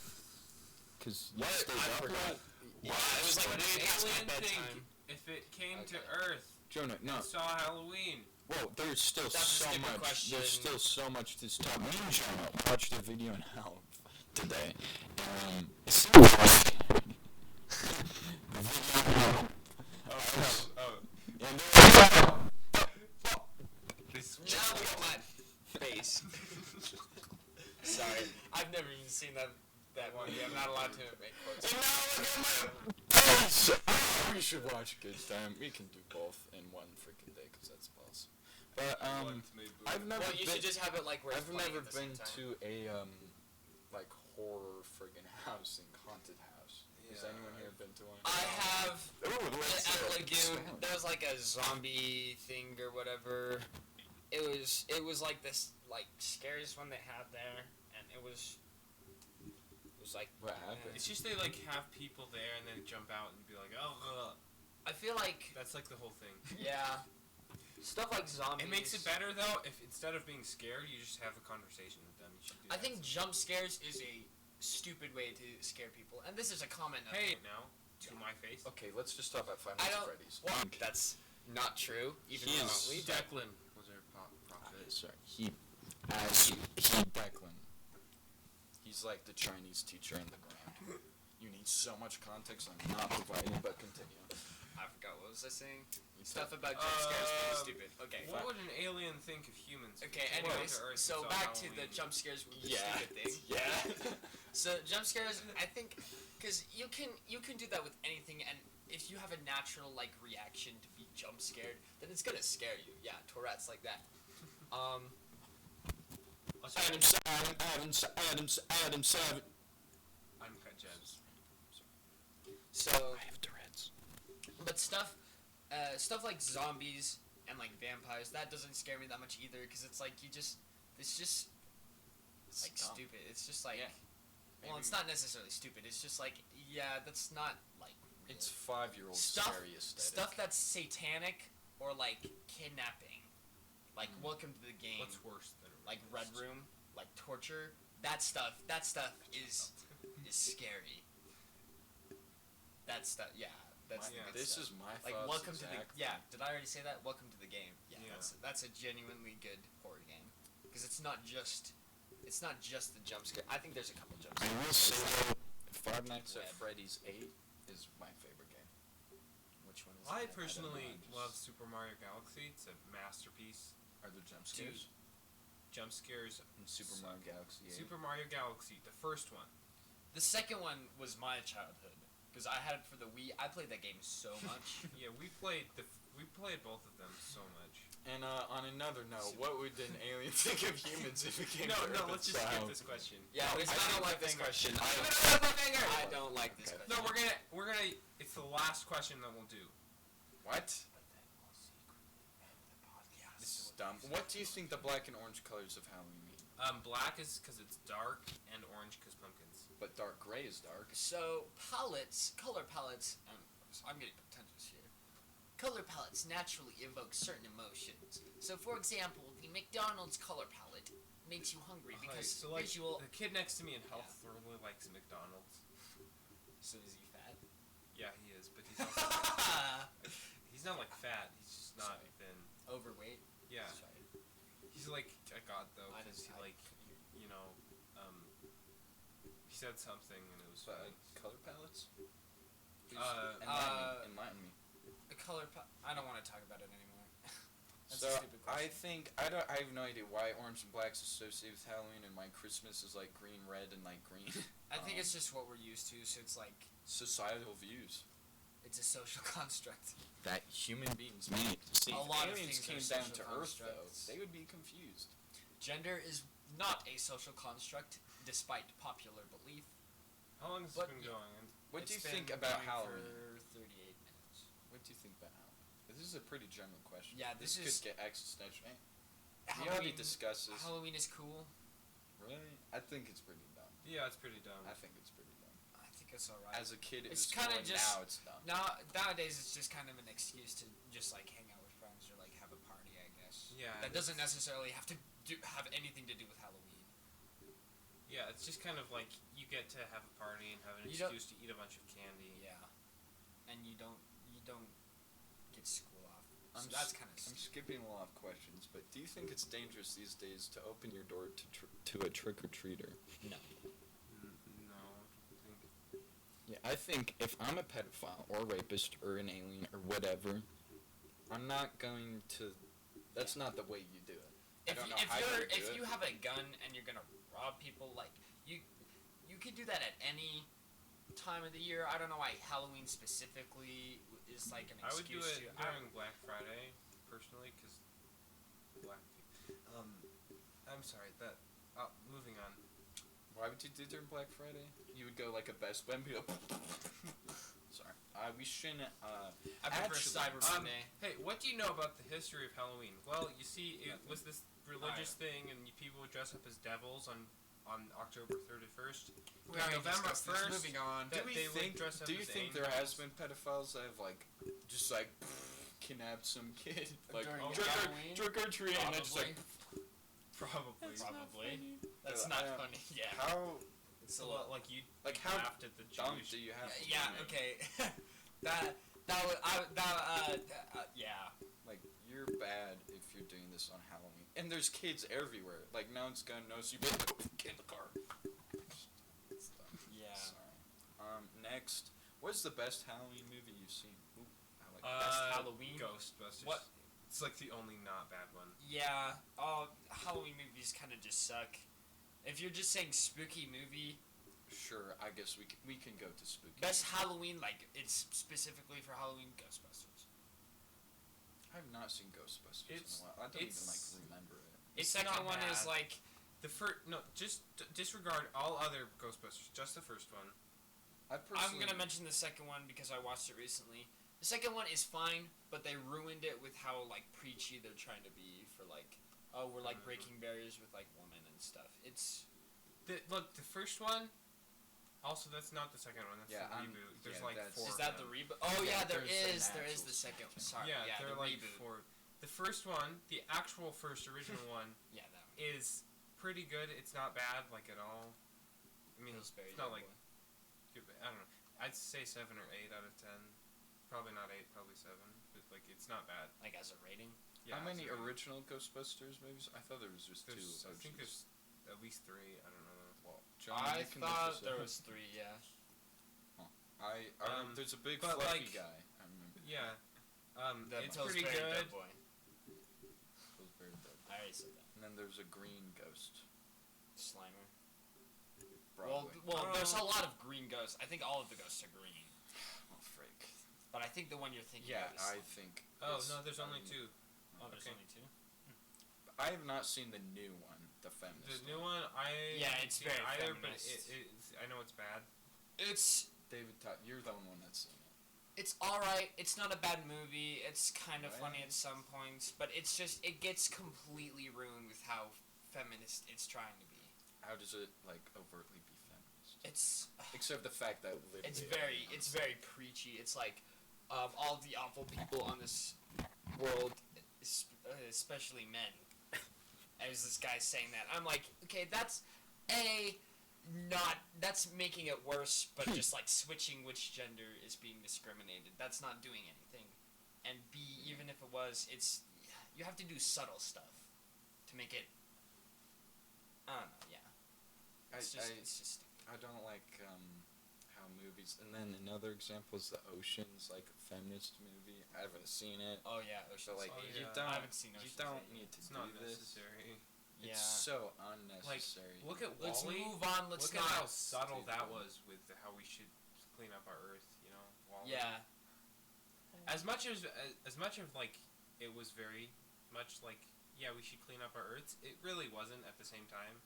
Because you What? stayed I up forgot. late? Yeah, it was like Would way an past my alien bedtime. think if it came to Okay. Earth Jonah, no. and saw Halloween? Whoa, there's still That's a so stupid much. question. There's still so much to talk. Me and Jonah watched a video in Hell today. It seems like the video. Oh. And there This. Now look at my face. Sorry, I've never even seen that one. Yeah, I'm not allowed to make quotes. And now look at my face. We should watch Good Time. We can do both in one freaking day because that's possible. But I've never Well, you been. should just have it like where it's I've playing never at the same been time. to a like horror friggin' house and haunted house. Has Yeah, anyone here been to one? I have Ooh, let's at Lagoon. expound. There was like a zombie thing or whatever. It was like this like scariest one they had there, and it was like What happened? It's just they like have people there and then jump out and be like, oh. I feel like That's like the whole thing. yeah, stuff like zombies. It makes it better though if instead of being scared, you just have a conversation with them. You should do I that. think jump scares is a stupid way to scare people, and this is a comment. Of Hey, now to my face. Okay, let's just talk about Five I Nights at don't. Freddy's. Well, that's not true. Even He is- remotely. Declan was our prophet. Sorry, he Declan. He's like the Chinese teacher in the ground. You need so much context. I'm not providing, but continue. I forgot what was I saying. You Stuff said- about jump scares being stupid. Okay. What would an alien think of humans? if Okay. they came Anyways, to Earth and so saw back to the Halloween? jump scares with the Yeah. stupid thing. Yeah. So jump scares, I think, because you can do that with anything, and if you have a natural like reaction to be jump scared, then it's gonna scare you. Yeah, Tourette's like that. Adam Savage. Uncut gems. So, I have Tourette's. but stuff like zombies and like vampires, that doesn't scare me that much either, because it's like it's just like dumb. stupid. It's just like, Yeah. well, it's not necessarily stupid. It's just like, yeah, that's not like real. It's 5-year-old Stuff- scary aesthetic. Stuff that's satanic or like kidnapping, like Welcome to the Game, What's worse than a like Red rapist? Room, like torture. That stuff is scary. That stuff, yeah. That's My- the good this stuff. is my Like thoughts Welcome to the exactly. Did I already say that? Welcome to the Game. Yeah, Yeah. that's a genuinely good horror game, because it's not just the jump scare. I think there's a couple jump I scares. will say though, Five Nights at Web. Freddy's 8 is my favorite game. Which one is I that? personally I don't know, love Super Mario Galaxy. It's a masterpiece. Are there jump Dude, scares? Jump scares. In Super suck. Mario Galaxy 8. Super Mario Galaxy, the first one. The second one was my childhood, because I had it for the Wii. I played that game so much. Yeah, we played both of them so much. And on another note, what would an alien think of humans if it came No, to Earth let's just skip this question. Yeah, No, it's I not don't a like this question. I don't like this Okay. question. No, we're gonna. It's the last question that we'll do. What? This is dumb. What do you think the black and orange colors of Halloween mean? Black is because it's dark, and orange because pumpkins. But dark gray is dark. So color palettes. I'm getting pretentious here. Color palettes naturally evoke certain emotions. So, for example, the McDonald's color palette makes you hungry because so like visual. the kid next to me in health really likes McDonald's. So is he fat? Yeah, he is, but he's also he's not like fat. He's just not Sorry. thin. Overweight. Yeah, Sorry. he's like a god though, I because he didn't- I- like you know he said something and it was But funny. color palettes? Please enlighten me. The color. I don't want to talk about it anymore. That's So a stupid I question. think I have no idea why orange and black's associated with Halloween, and my Christmas is like green, red, and like green. I think it's just what we're used to. So it's like Societal views it's a social construct. that human beings make. See, A if lot of aliens things are came down to social Earth though, constructs. they would be confused. Gender is not a social construct, despite popular belief. How long has But this been yeah. going? What do you It's think been about going Halloween? For 38 minutes. What do you think about Halloween? This is a pretty general question. Yeah, this is- could get existential. We already discussed this. Halloween is cool. Really? I think it's pretty dumb. Yeah, it's pretty dumb. I think it's pretty dumb. I think it's alright. As a kid, it It's was kinda fun. just- Now it's dumb. Nowadays, it's just kind of an excuse to just like hang out with friends or like have a party, I guess. Yeah, That doesn't necessarily have to have anything to do with Halloween. Yeah, it's just kind of like you get to have a party and have an You don't- excuse to eat a bunch of candy. Yeah. And you don't get school off. So I'm that's s- kind of I'm skipping a lot of questions, but do you think it's dangerous these days to open your door to a trick or treater? no. No, I don't think. Yeah, I think if I'm a pedophile or a rapist or an alien or whatever, I'm not going to. That's not the way you do it. I don't know how you do If it. you have a gun and you're gonna rob people, like you could do that at any time of the year. I don't know why Halloween specifically is like an I would do excuse it to. during Black Friday, personally, because black people. I'm sorry. That. Moving on. Why would you do during Black Friday? You would go like a Best Buy and be like, sorry. We shouldn't. I prefer actually, Cyber Monday. Hey, what do you know about the history of Halloween? Well, you see, it was this religious thing, and people would dress up as devils on October 31st. We already November discussed this. 1st, Moving on. that Do we they would think? dress up Do you as think there has angels. been pedophiles that have like just like kidnapped some kid like During trick or treat and it's like Probably. Probably. That's Uh, not I- funny. Yeah. how It's So, a lot. like, you like how laughed at the dumb Jewish. do you have to Yeah. be? Okay. Yeah. Like you're bad if you're doing this on Halloween, and there's kids everywhere. Like no one's gonna notice you. Get in the car. It's dumb. Yeah. Sorry. Next, what's the best Halloween movie you've seen? Ooh, ouch. Best Halloween. Ghostbusters. What? It's like the only not bad one. Yeah, all Halloween movies kind of just suck. If you're just saying spooky movie, Sure, I guess we can go to spooky. best Halloween, like it's specifically for Halloween, Ghostbusters. I have not seen Ghostbusters in It's- a while. I don't even it's- remember it. The It's second not one is bad. like The first, no, just disregard all other Ghostbusters. Just the first one. I'm gonna mention the second one because I watched it recently. The second one is fine, but they ruined it with how like preachy they're trying to be for like, oh, we're like breaking barriers with like women and stuff. It's Look, the first one. Also, that's not the second one. That's Yeah, the I'm- reboot. There's yeah, like that's- 4 is of that them. the reboot? Oh yeah, Yeah, there there's is. an There is actual the second. second. Sorry, Yeah, yeah, they're the like reboot. 4. The first one, the actual first original one, Yeah, that one. is pretty good. It's not bad, like at all. I mean, Pillsbury it's not Doughboy. like I don't know. I'd say 7 or 8 out of 10. Probably not 8, probably 7. But like, it's not bad. Like as a rating. Yeah, How many so original Ghostbusters movies? I thought there was just two. There's, I OGs. think there's at least 3. I don't know. Well, John, I you can look thought this there up. was 3. Yeah. There's a big but, fluffy like, guy. I remember. Yeah. The It's pretty Pillsbury good. Doughboy. Pillsbury Doughboy. I already said that. And then there's a green ghost. Slimer. Broadway. Well, there's a lot of green ghosts. I think all of the ghosts are green. Oh, frick. But I think the one you're thinking Yeah, of is I Slimer. think. Oh it's, no, there's only 2. Oh, there's okay. only 2? I have not seen the new one, the feminist. The new one, I Yeah, haven't it's seen very either, but feminist. I know it's bad. It's David, you're the only one that's seen it. It's alright. It's not a bad movie. It's kind of Right. funny at some points, but it's just it gets completely ruined with how feminist it's trying to be. How does it like overtly be feminist? It's Except the fact that literally it's very preachy. It's like all the awful people on this world, especially men. As this guy's saying that, I'm like, okay, that's that's making it worse, but just like switching which gender is being discriminated. That's not doing anything. And B, even if it was, you have to do subtle stuff to make it. I don't know. Yeah. It's just stupid. I don't like how movies. And then another example is the Ocean's like feminist movie. I haven't seen it. Oh yeah, So like Oh, you yeah. don't I haven't seen you Ocean's don't 8 need to It's do not this. necessary. Yeah. It's so unnecessary. Look at Let's Wall-E. move on. Let's Look not. at how subtle that Stupid. was with how we should clean up our Earth. You know, Wall-E. Yeah. As much of like it was very much like we should clean up our Earths. It really wasn't at the same time.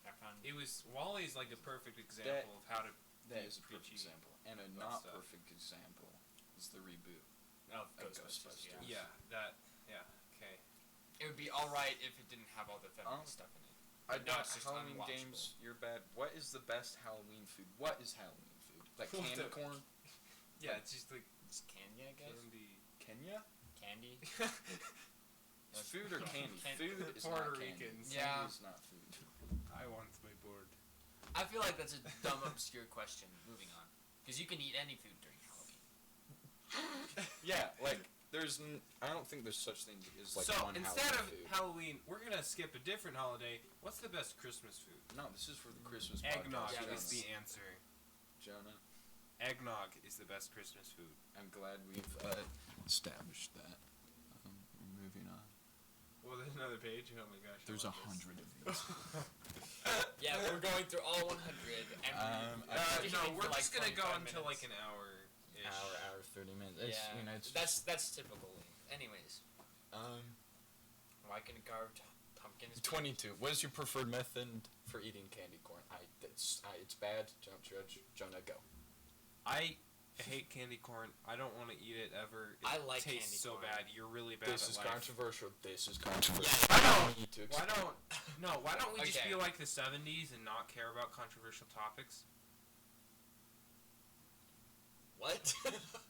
I found It was Wall-E is like a perfect example of how to. That be is a perfect preachy example. And a about not stuff. perfect example is the reboot. of Ghostbusters. Ghostbusters. Yeah, that. Yeah. Okay. It would be alright if it didn't have all the feminist stuff in it. I But no, don't. it's just Halloween unwatchable. games, you're bad. What is the best Halloween food? What is Halloween food? Like What candy the- corn? Yeah, it's just like It's candy, I guess. candy. Kenya? Candy. Is food or candy? Food is Puerto not candy. Ricans. Yeah. Candy is not food. I want my board. I feel like that's a dumb, obscure question. Moving on, because you can eat any food during Halloween. Yeah, like there's. I don't think there's such thing as like so one instead Halloween of food. Halloween, we're gonna skip a different holiday. What's the best Christmas food? No, this is for the Christmas Eggnog podcast. is the answer. Jonah, Eggnog is the best Christmas food. I'm glad we've established that. Moving on. Well, there's another page. Oh my gosh. There's 100 of these. Yeah, we're going through all 100, and No, we're for just gonna go 25 until minutes. like an hour. Hour, 30 minutes. It's, Yeah, you know, it's that's typical. Anyways, why can a carved pumpkin is 22. What is your preferred method for eating candy corn? It's bad. Don't judge. Jonah, go. I hate candy corn. I don't want to eat it ever. It I like tastes candy so corn. bad. You're really bad This at is life. controversial. This is controversial. Yeah, I don't. need to Why explain. why don't we just Okay. be like the 70s and not care about controversial topics? what?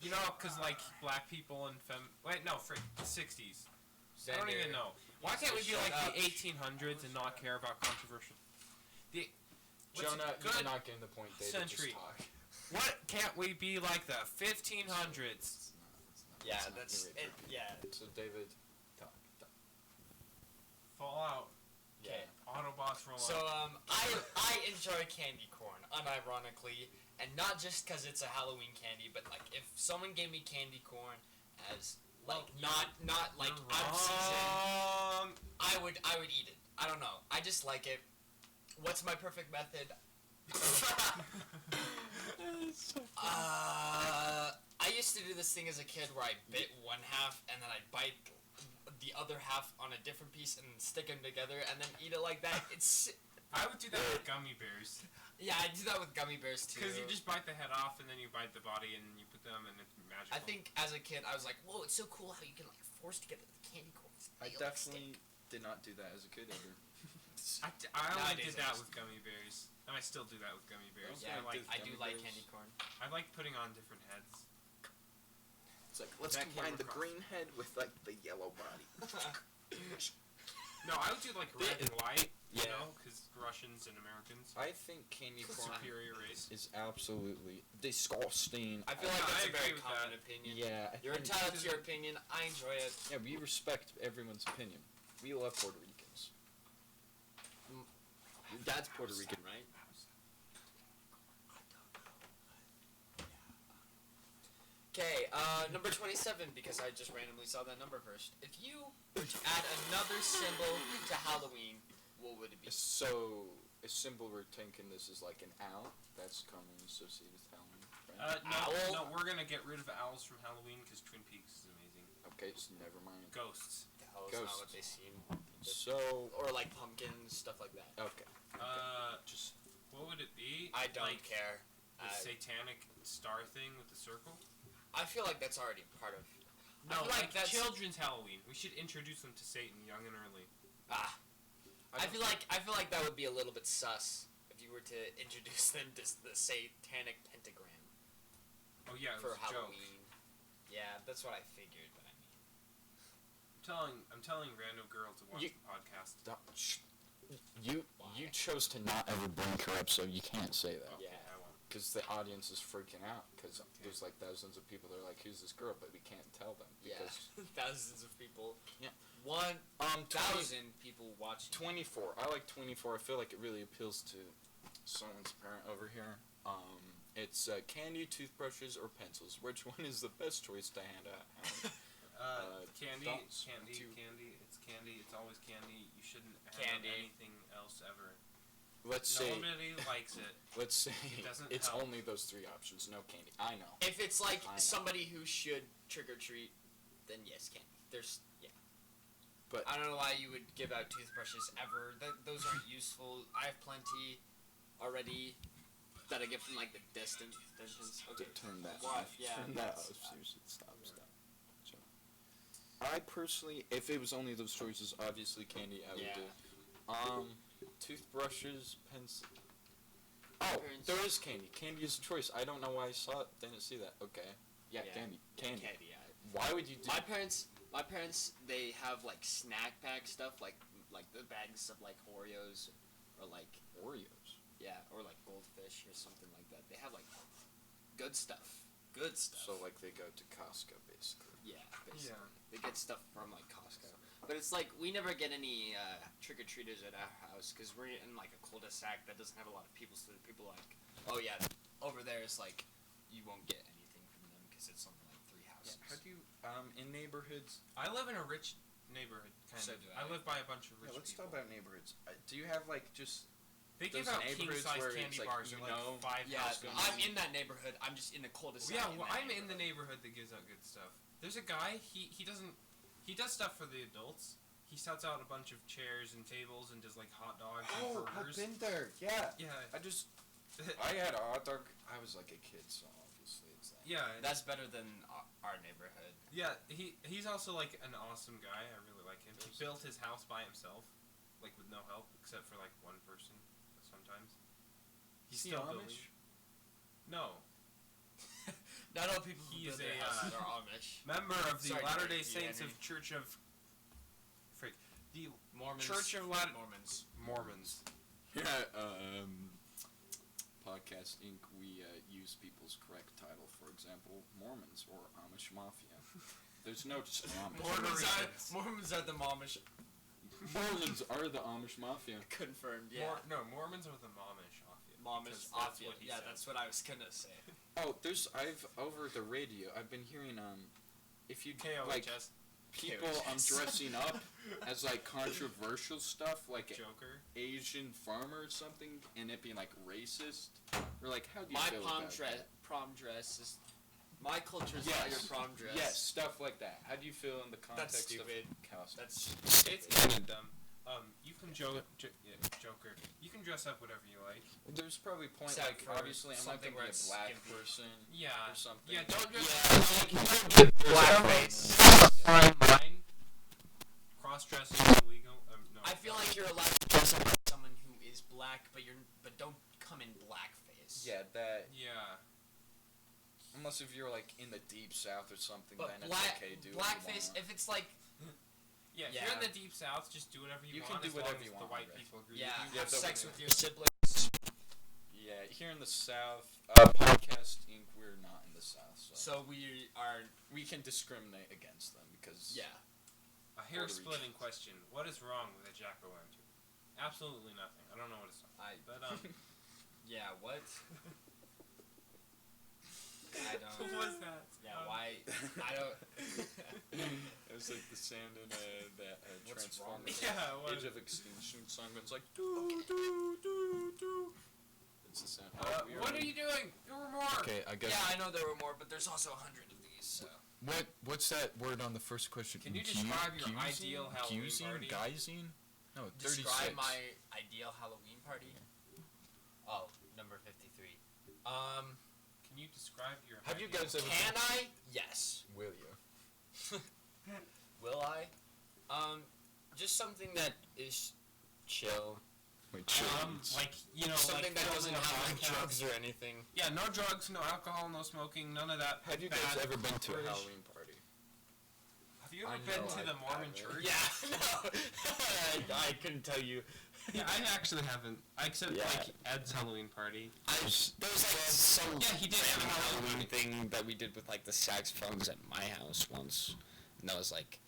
You know, because like black people and the 60s. I don't even know. Why can't we be Shut like up. the 1800s and not care about controversial? What's Jonah, a you're good not getting the point. David, century? Just talk. What can't we be like the 1500s? It's not, Yeah, it's not. that's You're it. right. Yeah. So David, talk. Fallout. Okay. Autobots roll So out. I enjoy candy corn, unironically, and not just because it's a Halloween candy, but like if someone gave me candy corn as like not like out of season, I would eat it. I don't know. I just like it. What's my perfect method? I used to do this thing as a kid where I bit one half and then I'd bite the other half on a different piece and stick them together and then eat it like that. I would do that with gummy bears. Yeah, I do that with gummy bears too. Because you just bite the head off and then you bite the body and you put them and it's magical. I think as a kid I was like, whoa, it's so cool how you can like force together the candy corns. I definitely did not do that as a kid ever. I only Nowadays, did that I with gummy bears. And I still do that with gummy bears. Yeah, I do like bears. candy corn. I like putting on different heads. It's like, let's That combine came the across. green head with like the yellow body. No, I would do like red and white, you Yeah. know, because Russians and Americans. I think candy corn Superior race. is absolutely disgusting. I feel Yeah, like I that's a agree very with common that. opinion. Yeah, You're entitled to your opinion. I enjoy it. Yeah, we respect everyone's opinion. We love Puerto Ricans. Your dad's Puerto Rican, right? Okay, number 27, because I just randomly saw that number first. If you were to add another symbol to Halloween, what would it be? So, a symbol we're thinking this is like an owl. That's commonly associated with Halloween. Right? No, we're gonna get rid of owls from Halloween because Twin Peaks is amazing. Okay, so never mind. Ghosts. The hell is not what Ghosts. they seem. So, Or like pumpkins, stuff like that. okay. Just what would it be? I don't like care. The satanic star thing with the circle. I feel like that's already part of. I No, feel like that's children's Halloween. We should introduce them to Satan young and early. I feel like that would be a little bit sus if you were to introduce them to the satanic pentagram Oh yeah, it for was a joke. Halloween. Yeah, that's what I figured, but I mean. I'm telling random girl to watch You- the podcast. You Why? chose to not ever bring her up, so you can't say that. Okay, Yeah. I won't. Because the audience is freaking out. Because there's like thousands of people that are like, "Who's this girl?" But we can't tell them Yeah, because thousands of people. Yeah. 1,000 people watching. 24. I like 24. I feel like it really appeals to someone's parent over here. It's candy, toothbrushes, or pencils. Which one is the best choice to hand out? Candy, thoughts? candy, Two. candy. It's candy. It's always candy. You shouldn't have Candy. anything else ever. Let's say. Nobody likes it. Let's say It doesn't it's help. only those three options. No candy. I know. If it's like I know. somebody who should trick or treat, then yes, candy. There's But- I don't know why you would give out toothbrushes ever. Those aren't useful. I have plenty already that I get from like the distance. Okay. Turn that Why? off. Yeah, Turn that that's- off. Seriously, stop. So, I personally, if it was only those choices, obviously candy I would Yeah. do. Toothbrushes, pencil. Oh, Parents- there is candy. Candy is a choice. I don't know why I saw it. Didn't see that. Okay. Yeah, Yeah. candy. Candy. Candy. Yeah. Why would you do? My parents, they have like snack pack stuff, like the bags of like Oreos, or like Oreos. or like Goldfish or something like that. They have like good stuff. Good stuff. So like they go to Costco basically. Yeah, basically. Yeah. They get stuff from like Costco. But it's like we never get any trick or treaters at our house because we're in like a cul-de-sac that doesn't have a lot of people. So people are like, oh yeah, over there is like you won't get anything from them because it's only like 3 houses. How do you in neighborhoods? I live in a rich neighborhood, kind So of. do I I. live by a bunch of rich let's people. talk about neighborhoods. Do you have like just They give those out neighborhoods king-size where candy it's like, bars. you They're know- like 5 Yeah, houses. I'm in that neighborhood. I'm just in the cul-de-sac. Yeah, in well, that I'm in the neighborhood. neighborhood that gives out good stuff. There's a guy. He does stuff for the adults. He sets out a bunch of chairs and tables and does like hot dogs and burgers. there. Yeah. Yeah, I had a hot dog. I was like a kid, so obviously it's that. yeah, That's better than our neighborhood. yeah. He's also like an awesome guy. I really like him. He built his house by himself, like with no help except for like one person. Sometimes he's Is he still Amish? building. No, Not all people who He build is their a, houses are Amish. member of the Sorry to Latter Day break you, Saints of Henry. Church of Mormons. Church of Latter Mormons. Mormons. Yeah, Podcast Inc. We use people's correct title. For example, Mormons or Amish Mafia. There's no just Amish. Mormons are the Momish. Mormons are the Amish Mafia. Confirmed. Yeah. Mormons are the Momish Mafia. mom is 'Cause that's off. what he Yeah, said. that's what I was gonna say. Oh, I've over the radio. I've been hearing if you like KOHS. people KOHS. dressing up as like controversial stuff, like Joker. Asian farmer or something, and it being like racist, or like how do you My feel about prom dress is. My culture is Yes. not your prom dress. Yes, stuff like that. How do you feel in the That's context stupid. of costume? That's It's kind of dumb. You can Joker. You can dress up whatever you like. There's probably a point Except like for obviously I'm not something gonna where be a it's black skimpy. person Yeah. or something. Yeah. Don't dress. blackface. Fine line. Cross dressing is illegal. No. I feel like you're allowed to dress up like someone who is black, but don't come in blackface. Yeah, that Yeah. unless if you're like in the deep south or something, But then black it's okay. Do blackface, what you if it's like Yeah. If Yeah. you're in the deep south, just do whatever you, You want. can do as long whatever as you the want, white right? people agree. yeah, with you. Yeah, have don't sex worry. with your siblings. want. Yeah, here in the south, Podcast Inc. We're not in the south, so So we are we can discriminate against them because yeah. A hair Puerto splitting question. What is wrong with a jack-o'-lantern? Absolutely nothing. I don't know what it's on. But Yeah, what? I what don't was that? Yeah, why I don't it was like the sound in that What's wrong Transformers with Yeah. What Age of Extinction song. But it's like do do do do. It's the sound. what are you doing? There were more. Okay, I guess. Yeah, I know there were more, but there's also 100 of these, so What's that word on the first question? Can you describe your ideal Halloween party? Guising? No, 36. describe my ideal Halloween party. Oh, number 53. Can you describe your? Have you ideal- guys ever- Can I? Yes. Will you? Will I? Just something that is chill. Wait, like Something like that filling doesn't a have like podcast. drugs or anything. Yeah, no drugs, no alcohol, no smoking, none of that. Have you guys bad ever been to a British- Halloween party? Have you I ever been know to I the Mormon haven't. church? Yeah, no. I couldn't tell you. Yeah, I actually haven't. Except Yeah. like Ed's Halloween party. There was like some Yeah, he did have a Halloween thing that we did with like the saxophones at my house once. And that was like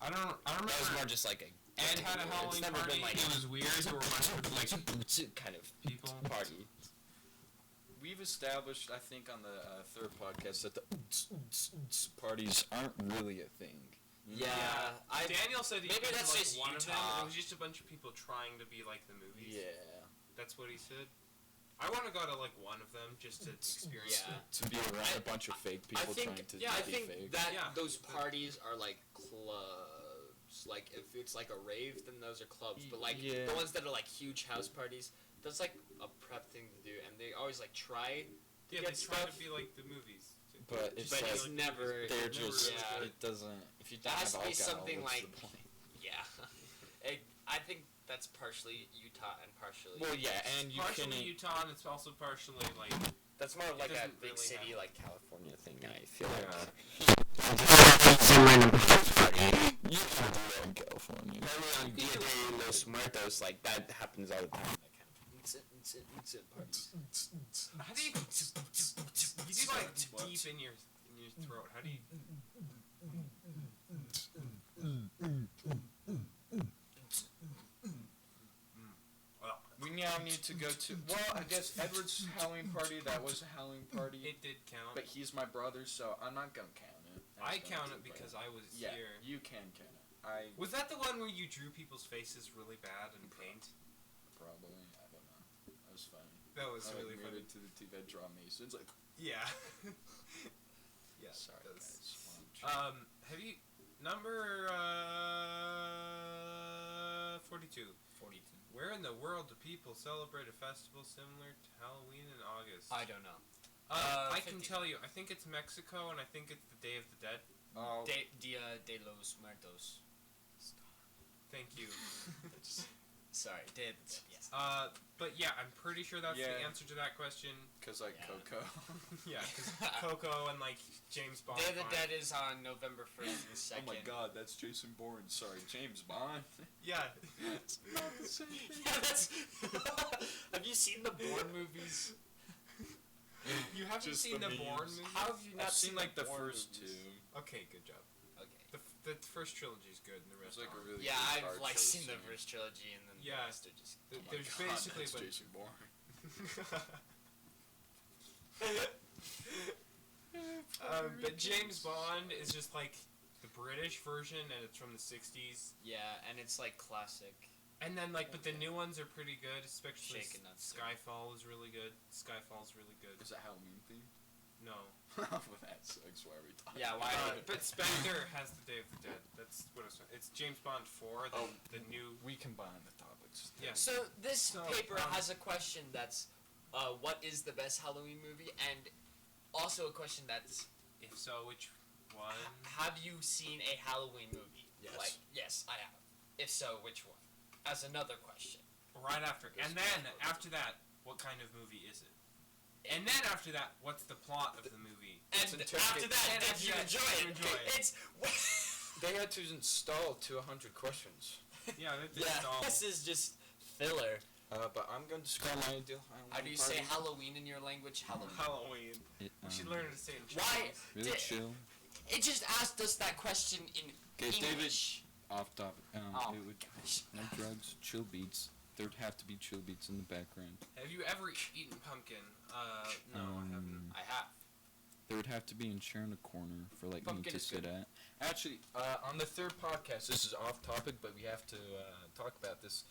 I don't that was remember. more just like a Ed had a it's Halloween never party. been like It was weird. There were a bunch of like kind of people. party. We've established, I think, on the third podcast that the parties aren't really a thing. Yeah, I Daniel said he maybe did, that's like, just one of them. Utah. It was just a bunch of people trying to be like the movies. Yeah. That's what he said. I want to go to like one of them just to experience Yeah. it. To be around a bunch of fake people I think trying to I be think fake. that Yeah. those parties are like clubs. Like if it's like a rave, then those are clubs. But like Yeah. the ones that are like huge house parties, that's like a prep thing to do, and they always like try. Yeah, get they try to stuff. be like the movies. But it's But like it's never. they're it never just yeah. it doesn't. If you That don't has have to be alcohol, something what's like- the point? Yeah. I think that's partially Utah and partially. Well, yeah, and you partially can. Utah, and it's also partially like That's more of like a doesn't big really city, have- like California thing. I feel You can do that in California. like Dia de los Muertos, like that happens all the time. Parties. how do you you do like deep in your throat? How do you? We now need to go to. Well, I guess Edward's Halloween party. That was a Halloween party, It did count. but he's my brother, so I'm not gonna count it. I It's count gonna it be because bad. I was Yeah, here. you can count it. I Was that the one where you drew people's faces really bad in paint? probably. I don't know. That was funny. That was I really made funny. it to the TV draw Masons. Like, Yeah. Yeah. sorry, that was- guys. Have you number 42? 42. Where in the world do people celebrate a festival similar to Halloween in August? I don't know. I can 50. tell you. I think it's Mexico, and I think it's the Day of the Dead. Oh, Dia de los Muertos. Thank you. Sorry, Day of the Dead. Yes. But yeah, I'm pretty sure that's the Yeah. answer to that question. because like Yeah. Coco. Yeah, because Coco and like James Bond. Day of the fine. Dead is on November 1st and Oh 2nd. my God, that's Jason Bourne. Sorry, James Bond. Yeah. It's not the same thing. Yeah, that's. Have you seen the Bourne movies? You haven't Just seen the the Bourne memes. movie? How have you not I've seen like the Bourne first movies? two. Okay, good job. Okay. The first trilogy is good, and the It's rest like a aren't. really Yeah, good I've car like chase seen the scene. first trilogy and then Yeah. the rest are just. Th- Oh my There's God, basically that's but Jason Bourne. But James Bond is just like the British version, and it's from the 60s. Yeah, and it's like classic. And then but the new ones are pretty good, especially Shaken Not Stirred. Skyfall is really good. Skyfall's really good. Is it Halloween themed? No. Well, that sucks. Why are we talking? Yeah, why? But Spectre has the Day of the Dead. That's what it's James Bond 4, the new... We combine the topics. Yeah. So this So, paper has a question that's, what is the best Halloween movie? And also a question that's, If so, which one? have you seen a Halloween movie? Yes. Like, yes, I have. If so, which one? As another question. Right after. And then, after that, what kind of movie is it? And then after that, what's the plot of the movie? And It's after that, and did after you that, enjoy did it? you enjoy it? It's... They had to install to 100 questions. Yeah, that's yeah, all. this is just filler. But I'm going to describe my ideal Halloween How do you say Halloween in your language? Halloween. Halloween. It, We should learn to say it in Why? Chinese. Really Di- chill. It just asked us that question in Okay, David. English. Off topic. Oh, It would gosh. no drugs, chill beats. There'd have to be chill beats in the background. Have you ever eaten pumpkin? No, I haven't. I have. There would have to be a chair in a corner for like me Pumpkin to is sit good. at. Actually, on the third podcast, this is off topic, but we have to talk about this.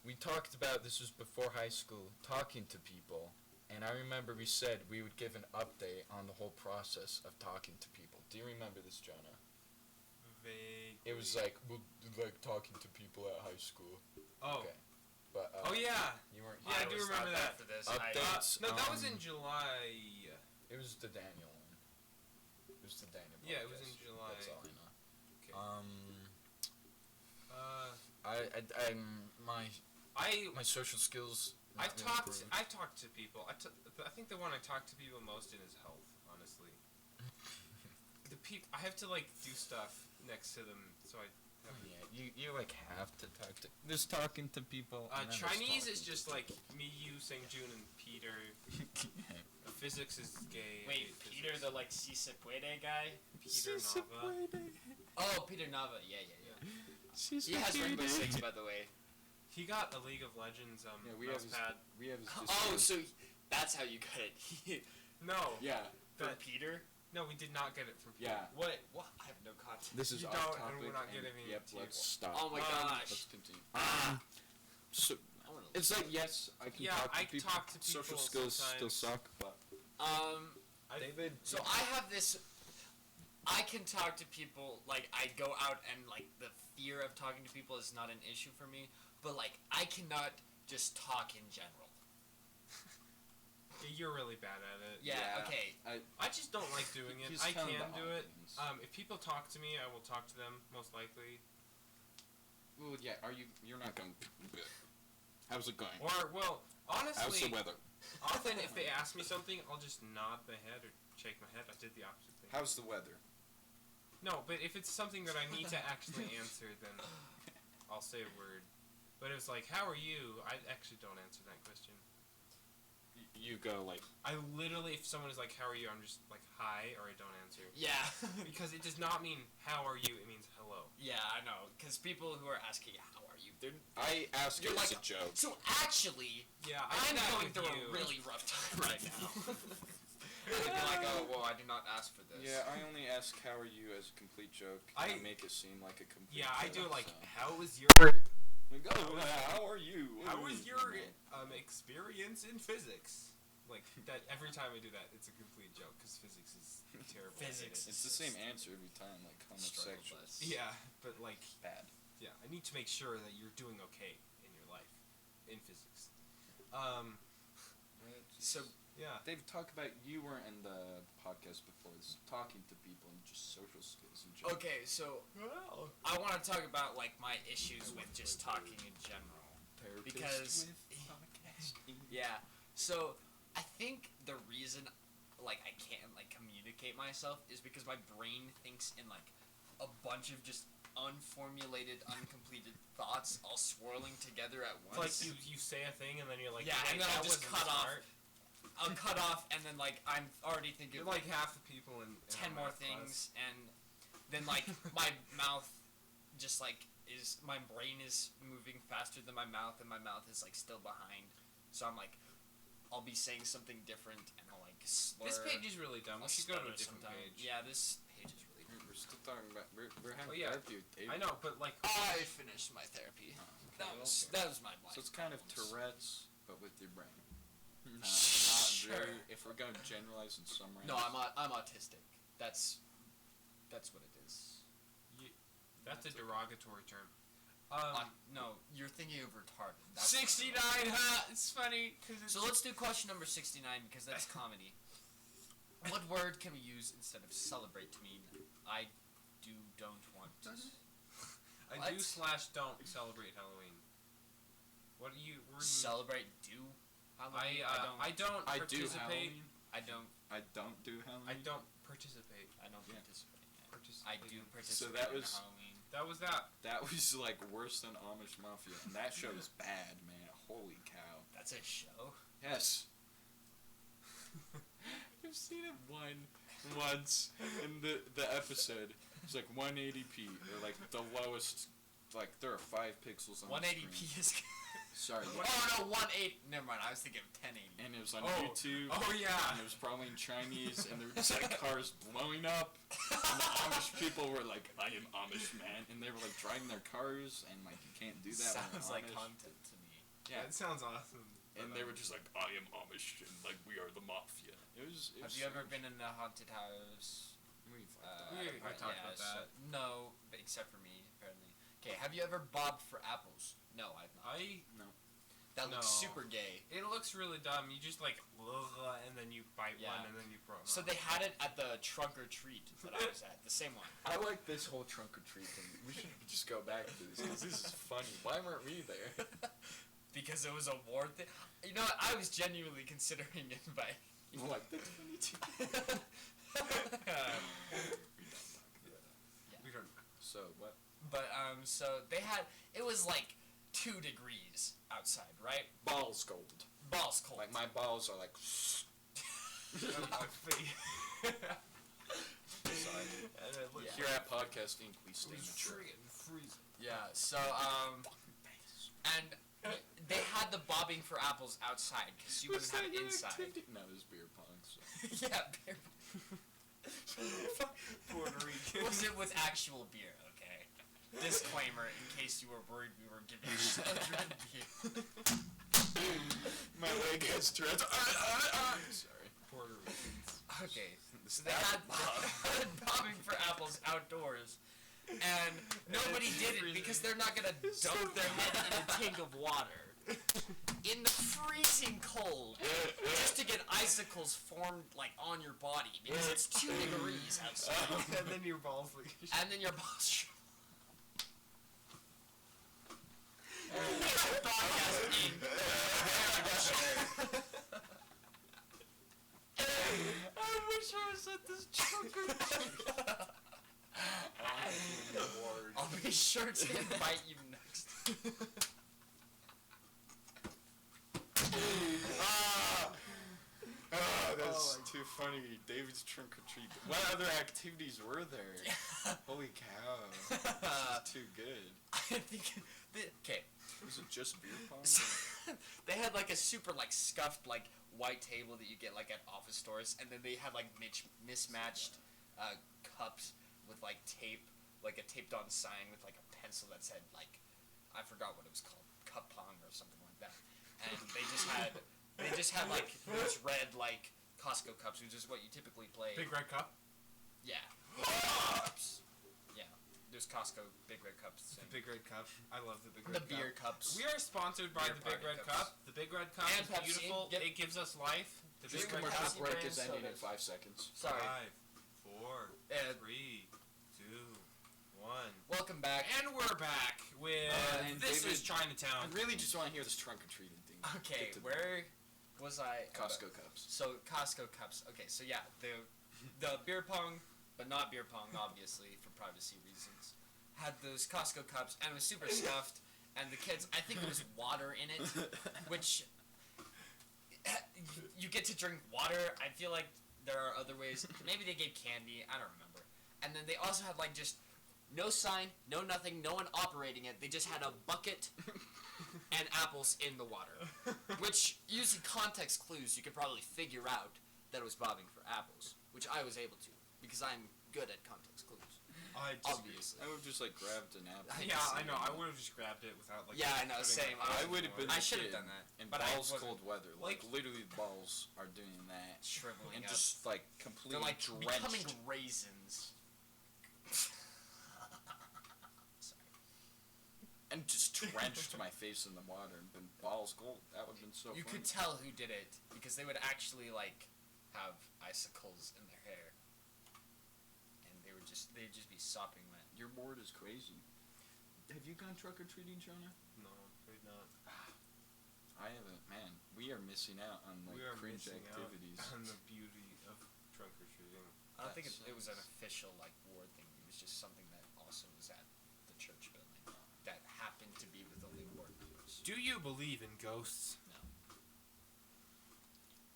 We talked about, this was before high school, talking to people. And I remember we said we would give an update on the whole process of talking to people. Do you remember this, Jonah? Vaguely. It was like, like talking to people at high school. Oh. Okay. But, Oh yeah. you weren't Yeah, I do was remember not there that. for this. Update. No, that was Um, in July. It was the Daniel one. It was the Daniel Yeah, it was in podcast. July. That's all I know. Okay. My social skills. I've not really talked. improved. I've talked to people. I think the one I talk to people most in is health. Honestly, I have to do stuff next to them, so I. Yeah, you like have to talk to. There's talking to people. and then there's Chinese is talking. just me, you, Jun, and Peter. Physics is gay. I Wait, hate Peter, physics. the si se puede guy? Peter Nava. Oh, Peter Nava. Yeah. She's He has Rainbow Six, by the way. He got a League of Legends Yeah, we have his- mousepad. We have his Oh, Discord. so that's how you got it. No, Yeah, From That- Peter? no, we did not get it from Peter. yeah. What? I have no context. This is You off don't, topic. and we're not and getting Yep, into let's it. stop. Oh my Let's gosh. continue. So I wanna It's like yes, I can Yeah, talk to I people. talk to people Social skills still sometimes. suck, but David. So I have this. I can talk to people. I go out and the fear of talking to people is not an issue for me. But I cannot just talk in general. You're really bad at it. Yeah. Yeah. Okay. I just don't like doing it. He's I kind of can the do it. audience. If people talk to me, I will talk to them, most likely. Well, yeah. You're not going? How's it going? Or, well, How's the honestly, weather? often if they ask me something, I'll just nod my head or shake my head. I did the opposite thing. How's the weather? No, but if it's something that I need to actually answer, then I'll say a word. But if it's how are you? I actually don't answer that question. You go I literally, if someone is how are you, I'm just hi, or I don't answer. Yeah. Because it does not mean how are you, it means hello. Yeah, I know. Because people who are asking how are you, they're I ask You're it as like- a joke. so actually. Yeah, I'm do that going with through you. a really rough time right now. They'd be oh, well, I did not ask for this. Yeah, I only ask how are you as a complete joke. I make it seem like a complete. Yeah, I do joke, it so. how was your How are you? how was your experience in physics? That every time I do that, it's a complete joke because physics is terrible. I hate Physics it. It's the same answer every time, like homosexual. Yeah, but Bad. yeah, I need to make sure that you're doing okay in your life, in physics. So Yeah. Dave, talk about you were in the podcast before. This talking to people and just social skills in general. okay, so I want to talk about my issues with just talking in general. Therapist Because- with podcasting. Yeah. So I think the reason I can't communicate myself is because my brain thinks in a bunch of just unformulated, uncompleted thoughts all swirling together at It's once. you say a thing and then you're Yeah, and "Wait, then I'll that just wasn't cut off. smart." I'll cut off, and then I'm already thinking You're half the people in 10 our more math class. things, and then my mouth just is my brain is moving faster than my mouth, and my mouth is still behind. So I'm I'll be saying something different, and I'll like slur. This page is really dumb. I'll We should go to a stutter different sometimes. page. Yeah, this page is really dumb. We're still talking about. We're having Oh, yeah. therapy with David. I know, but like, I finished my therapy. Okay, That was my life. So it's kind of problems. Tourette's, but with your brain. Not Sure. very. If we're going to generalize and summarize. No, I'm autistic. That's what it is. that's a derogatory term. No, you're thinking of retarded. That's 69, it's funny. Cause it's So let's do question number 69 because that's comedy. What word can we use instead of celebrate to mean I don't want to? I do What? / don't celebrate Halloween. What do you? Celebrate do Halloween? I don't I do participate. Halloween. I don't I don't do Halloween. I don't participate. I don't Yeah. participate. Yeah. Participate. I do participate that in was- Halloween. That was that. That was like worse than Amish Mafia, and that show is bad, man. Holy cow. That's a show. Yes. I've seen it once in the episode. It's like 180p, or like the lowest. Like there are 5 pixels on. 180p The is. screen. Sorry. Oh no, 180. Never mind. I was thinking of 1080. And it was on Oh. YouTube. Oh yeah. And it was probably in Chinese, and there were just like cars blowing up. And the Amish people were like, "I am Amish, man," and they were like driving their cars, and like you can't do that. when Sounds you're like Amish. content to me. Yeah. That sounds awesome. And they were just like, "I am Amish, and like we are the mafia." It was. Have you ever been in a haunted house? We've I talked about that. No, but except for me, apparently. Okay, have you ever bobbed for apples? No, I've not. That looks No. super gay. It looks really dumb. You just like, and then you bite Yeah. one, and then you throw it. So they had it at the trunk or treat that I was at, the same one. I like this whole trunk or treat thing. We should just go back to this because this is funny. Why weren't we there? Because it was a war thing. You know what? I was genuinely considering inviting. Like the 22. We don't. So what? But so they had it was like 2 degrees outside, right? Balls cold. Balls cold. Like my balls are like. My face. Sorry. And it looks Here at Podcast Inc. we stay mature. freezing. Yeah. So and they had the bobbing for apples outside because you wouldn't have it inside. No, it was beer pong. So. Yeah, beer. Puerto Rican. Was it with actual beer? Okay. Disclaimer: in case you were worried, we were giving children beer. My leg has dreads. Sorry. Puerto Ricans. Okay. So they had bobbing for apples outdoors, and nobody did it because they're not gonna dunk their head in a tank of water in the freezing cold just to get icicles formed like on your body because it's 2 degrees outside, And then your balls like. and then your boss. I wish I was at this trunk or treat. I'll be sure to invite you next. That's Oh, too funny. David's trunk or treat. What other activities were there? Holy cow. This is too good. I think. Okay. Was it just beer pong? They had like a super like scuffed like white table that you get like at office stores, and then they had like mismatched cups with like tape, like a taped on sign with like a pencil that said like I forgot what it was called, cup pong or something like that. And they just had like those red like Costco cups, which is what you typically play. Big red cup. Yeah. Cups. Yeah. There's Costco big red cups. The Same. big red cup. I love the big The red beer cup. cups. We are sponsored by Beer the Big party Red cups. Cup. The Big Red Cup And is Pepsi. beautiful. Yep. It gives us life. The This Big Red commercial Cup. break brand is ending in sodas. 5 seconds. Sorry. 5, 4, Uh, 3, 2, 1. Welcome back. And we're back with and This David- is Chinatown. I really just want to hear this trunk or treating thing. Okay, Get to where was I? Costco cups. So Costco cups. Okay, so yeah, the beer pong, but not beer pong, obviously for privacy reasons, had those Costco cups and it was super stuffed. And the kids, I think it was water in it, which you get to drink water. I feel like there are other ways. Maybe they gave candy. I don't remember. And then they also had like just no sign, no nothing, no one operating it. They just had a bucket and apples in the water. Which, using context clues, you could probably figure out that it was bobbing for apples. Which I was able to, because I'm good at context clues. Obviously. I would have just like grabbed an apple. Yeah, I know. I would have just grabbed it without like. Yeah, I know, putting same. my I eyes would have in been. I the should have kid done that, In but I balls wasn't. cold weather, like literally, the balls are doing that, Shriveling and up. just like They're completely like drenched. becoming raisins. Sorry. And just drenched my face in the water and been balls cold. That would have been so You funny. could tell who did it because they would actually like have icicles in their hair, and they'd just be sopping wet. Your board is crazy. Have you gone trick or treating, Jonah? No, I'm afraid not. I haven't. Man, we are missing out on like We are cringe missing activities. out on the beauty of trunk or treating. I don't think That it was an sucks. official like ward thing. It was just something that also was at the church building that happened to be with only ward members. Do you believe in ghosts? No.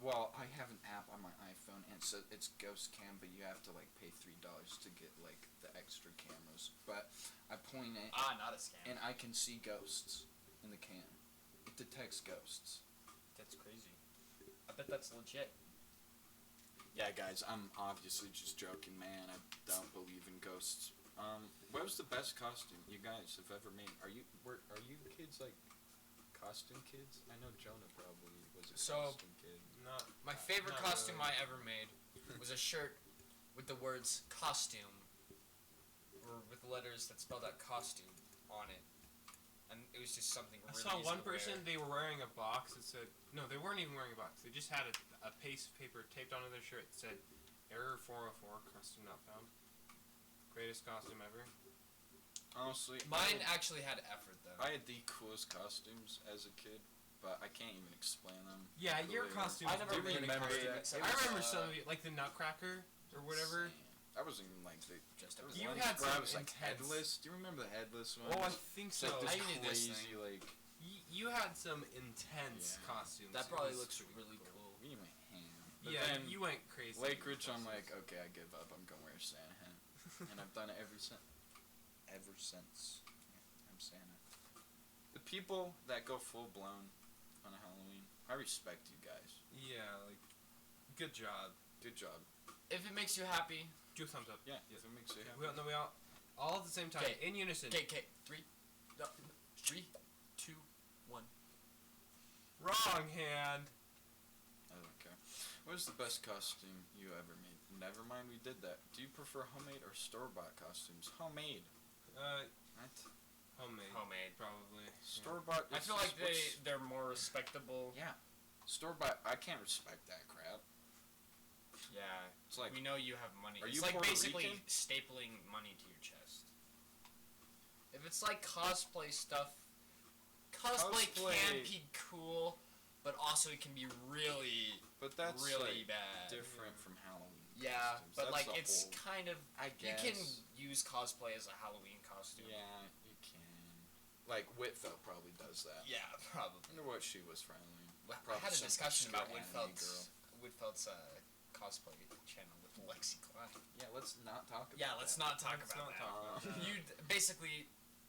Well, I have an app on my iPhone, and it's Ghost Cam, but you have to like pay $3 to get like the extra cameras. But I point it, Not a scam. and I can see ghosts in the cam. It detects ghosts. That's crazy. I bet that's legit. Yeah, guys, I'm obviously just joking, man. I don't believe in ghosts. What was the best costume you guys have ever made? Are you kids like costume kids? I know Jonah probably was a So- costume kid. Not. My favorite Not costume really. I ever made was a shirt with the words costume, or with the letters that spelled out costume on it. And it was just something I really saw easy one to person. wear. They were wearing a box that said no. They weren't even wearing a box. They just had a piece of paper taped onto their shirt that said "Error 404. Costume not found." Greatest costume ever. Honestly, Mine actually had effort though. I had the coolest costumes as a kid, but I can't even explain them. Yeah, your Really? costume. I never Do you made a remember costume that? except I for, remember some of you, like the Nutcracker or whatever. Insane. That wasn't even like the. Just There was You one had where I some was like intense- headless. Do you remember the headless one? Oh, I think It's so. like this I knew this crazy like. You had some intense Yeah. costumes. That It probably was looks pretty really cool. cool. We went ham. But Yeah, then you went crazy. Lake with Ridge, I'm costumes. like, okay, I give up. I'm gonna wear a Santa hat, and I've done it ever since. Ever since. Yeah, I'm Santa. The people that go full blown on a Halloween, I respect you guys. Yeah, like, good job. Good job. If it makes you happy, Do a thumbs up. Yeah, if it makes you happy. We all at the same time, 'Kay. in unison. okay, 3, 2, 1. Wrong hand. I don't care. What was the best costume you ever made? Never mind, we did that. Do you prefer homemade or store-bought costumes? Homemade. What? Homemade. Probably. Store-bought. I feel like they're more respectable. Yeah. Store-bought. I can't respect that crap. Yeah. It's like. We know you have money. Are It's you like Puerto basically Rican? stapling money to your chest. If it's like cosplay stuff, cosplay can Cosplay- be cool, but also it can be really, But that's really like, bad. different from Halloween. Yeah, costumes. but That's like a it's whole- kind of I you guess. can use cosplay as a Halloween costume. Yeah, you can. Like Whitfeld probably does that. Yeah, probably. I wonder what she was for Halloween. I Probably had a some discussion about obscure anime Whitfeld's cosplay channel with Lexi Klein. Yeah, let's not talk about Yeah, let's not talk Let's about not that. talk about that. You basically,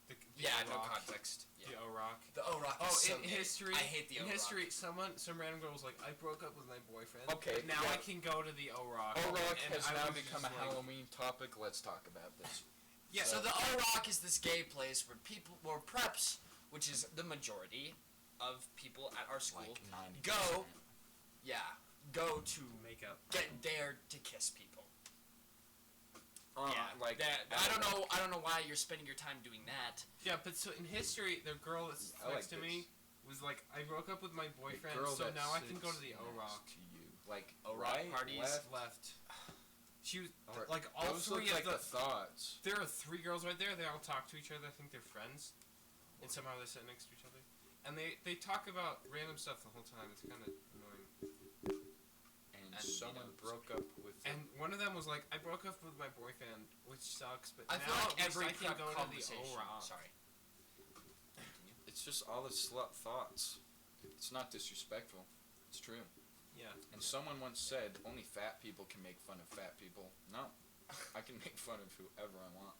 The yeah, no O-Rock. context. The Yeah. O-Rock. The O-Rock Oh, is so in gay. history, I hate the in O-Rock. history, some random girl was like, I broke up with my boyfriend. Okay, but now yeah. I can go to the O-Rock. O-Rock and has I now was become a just like- Halloween topic. Let's talk about this. Yeah. So the O-Rock is this gay place where preps, which is the majority of people at our school, Like 90%. go to makeup. get dared to kiss people. Like I don't know why you're spending your time doing that. Yeah, but so in history, the girl that's I like next to me was like, I broke up with my the boyfriend, girl so that now I can go to sits the next O-Rock. to you. Like O-Rock right, parties? left. She was Or- like all Those three look of like the thoughts. There are 3 girls right there. They all talk to each other. I think they're friends, and somehow they sit next to each other. And they talk about random stuff the whole time. It's kind of annoying. And And, someone you know, broke up with. And one of them was like, I broke up with my boyfriend, which sucks, but I now feel like at least every I can prep go to the conversation. O-Rock. Sorry. It's just all the slut thoughts. It's not disrespectful. It's true. Yeah. And someone once said, only fat people can make fun of fat people. No. I can make fun of whoever I want.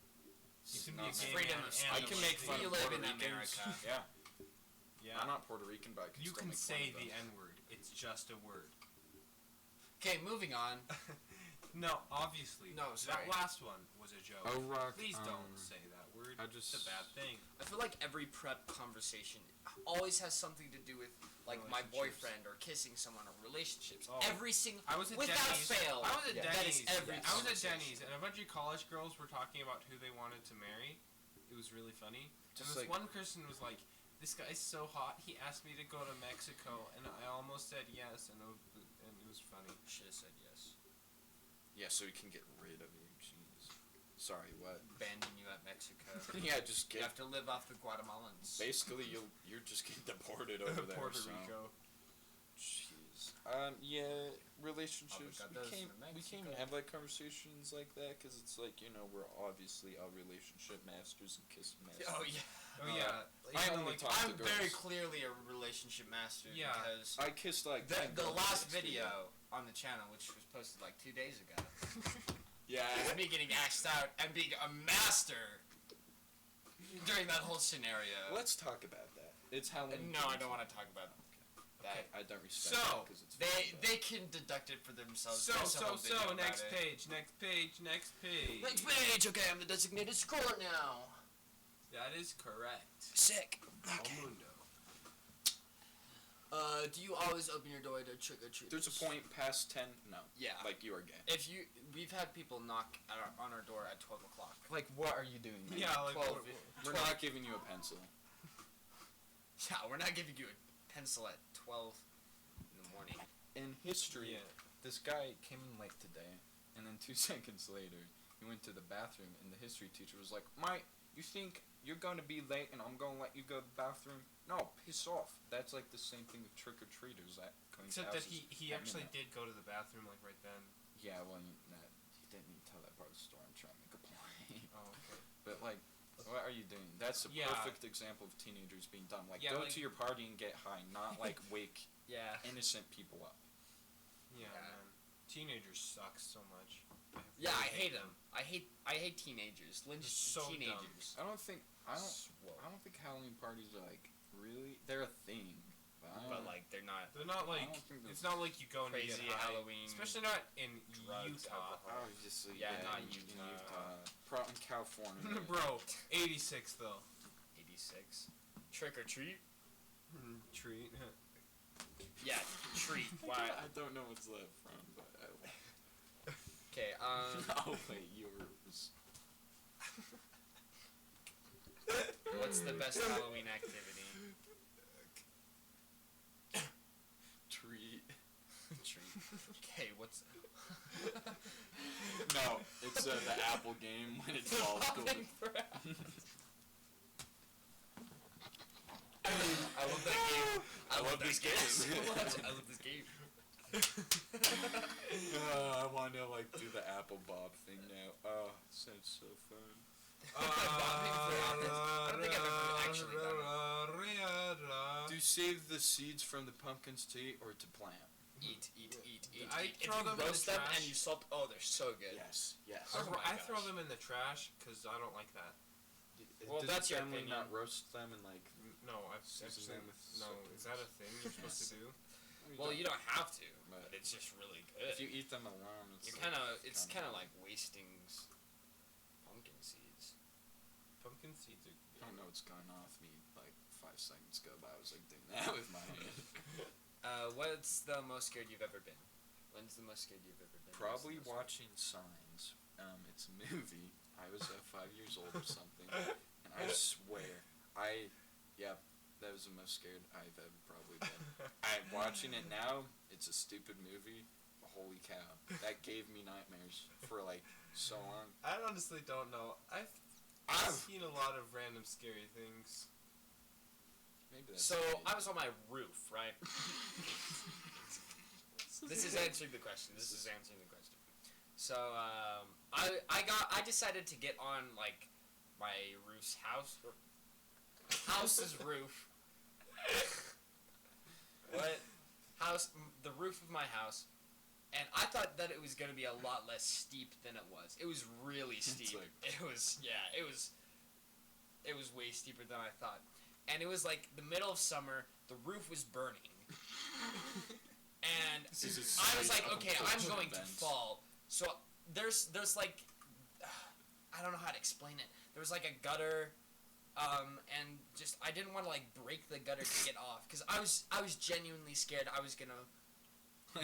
You It's can be not a gay meant- freedom man of and I a can make fun We of live Puerto in Ricans. America. Yeah. Yeah. I'm not Puerto Rican, but I can You still can make fun say of the them. N-word. It's just a word. Okay, moving on. No, obviously. No, sorry. That last one was a joke. Oh, Rock. Please don't say that word. I just- It's a bad thing. I feel like every prep conversation always has something to do with like my Relationships. boyfriend or kissing someone or relationships. Oh. Every single I was at without Denny's. fail. I was at that Denny's. is every I was at conversation. Denny's, and a bunch of college girls were talking about who they wanted to marry. It was really funny. Just and this like- one person was like, "This guy's so hot. He asked me to go to Mexico, and I almost said yes." And it was funny. Should have said yes. Yeah, so we can get rid of you. Jeez. Sorry, what? Abandon you at Mexico. Yeah, just You get. have to live off the Guatemalans. Basically, you're just getting deported over there. Puerto so. Rico. Jeez. Yeah, relationships. Avocados We from can't Mexico. even have like conversations like that because it's like we're obviously all relationship masters and kiss masters. Oh yeah. Oh yeah. I Even, only like, talk to I'm girls. very clearly a relationship master Yeah. because I kissed like 10 the girls last yesterday. video on the channel, which was posted like 2 days ago, Yeah. is me getting axed out and being a master during that whole scenario. Let's talk about that. It's Halloween. No, I don't want to talk about that. I don't respect So, it because it's funny, but- They can deduct it for themselves. So There's a whole video about next it. page, next page, next page. Next page. Okay, I'm the designated scorer now. That is correct. Sick. El Mundo. Do you always open your door to trick or treat? There's a point past 10. No. Yeah. Like you are gay. We've had people knock on our door at 12 o'clock. Like what are you doing? man? Yeah, like 12. We're not giving you a pencil. Yeah, we're not giving you a pencil at 12 in the morning. In history, Yeah. this guy came in late today, and then 2 seconds later, he went to the bathroom, and the history teacher was like, "Mike, you think you're going to be late, and I'm going to let you go to the bathroom? No, piss off." That's like the same thing with trick-or-treaters at Cohen's Except that houses he at actually midnight. did go to the bathroom like right then. Yeah, well, he didn't even tell that part of the story. I'm trying to make a point. Oh, okay. But, like, what are you doing? That's a Yeah. perfect example of teenagers being dumb. Like, Yeah, go like- to your party and get high, not, like, wake Yeah. innocent people up. Yeah, Yeah. man. Teenagers suck so much. Yeah, I really hate them. I hate teenagers. Lynch They're so teenagers. I don't think Halloween parties are like really. They're a thing, but, I But don't- like they're not They're not like. don't think they're It's not like you go and you crazy get high. Halloween. Especially not in drugs, Utah. alcohol. obviously. Yeah, not in Utah. Probably in California. Bro, 86 though. 86. Trick or treat? Treat. Yeah, treat. Why? I don't know what's left from, but Okay. oh wait, yours. What's the best Halloween activity? Treat. Treat. Okay. What's No, it's the Apple game when it falls. Bobbing for apples. I love that game. I love this game so much. I love this game. I want to like do the Apple Bob thing now. Oh, sounds so fun. Bobbing for apples. I don't think I've ever actually done it. Do you save the seeds from the pumpkins to eat or to plant? Eat. I If throw you them in the roast them trash. and you salt, oh, they're so good. Yes, yes. Oh my I throw gosh. them in the trash because I don't like that. Well, Does that's your your family opinion. not roast them and like? No, I've Season actually. them with No, something. is that a thing you're supposed to do? Well, you don't have to, But but it's just really if good. you eat them alone, it's You're like, it's kinda- kind of like wasting pumpkin seeds. Pumpkin seeds are. I don't know what's going off me like 5 seconds ago, but I was like doing that with my hand. What's the most scared you've ever been? When's the most scared you've ever been? Probably What's the most watching Signs. It's a movie. I was 5 years old or something, and I swear, that was the most scared I've ever probably been. I'm watching it now. It's a stupid movie. Holy cow! That gave me nightmares for like so long. I honestly don't know. I've seen a lot of random scary things. Maybe that's So me. I was on my roof, right? This is answering the question. So I decided to get on like my house's roof. What? The roof of my house, and I thought that it was gonna be a lot less steep than it was. It was really steep. like- It was way steeper than I thought. and it was like the middle of summer. The roof was burning, and This is a I was series like, of okay, I'm unfortunate going events. to fall. So there's like, I don't know how to explain it. There was like a gutter, and just I didn't want to like break the gutter to get off because I was genuinely scared I was gonna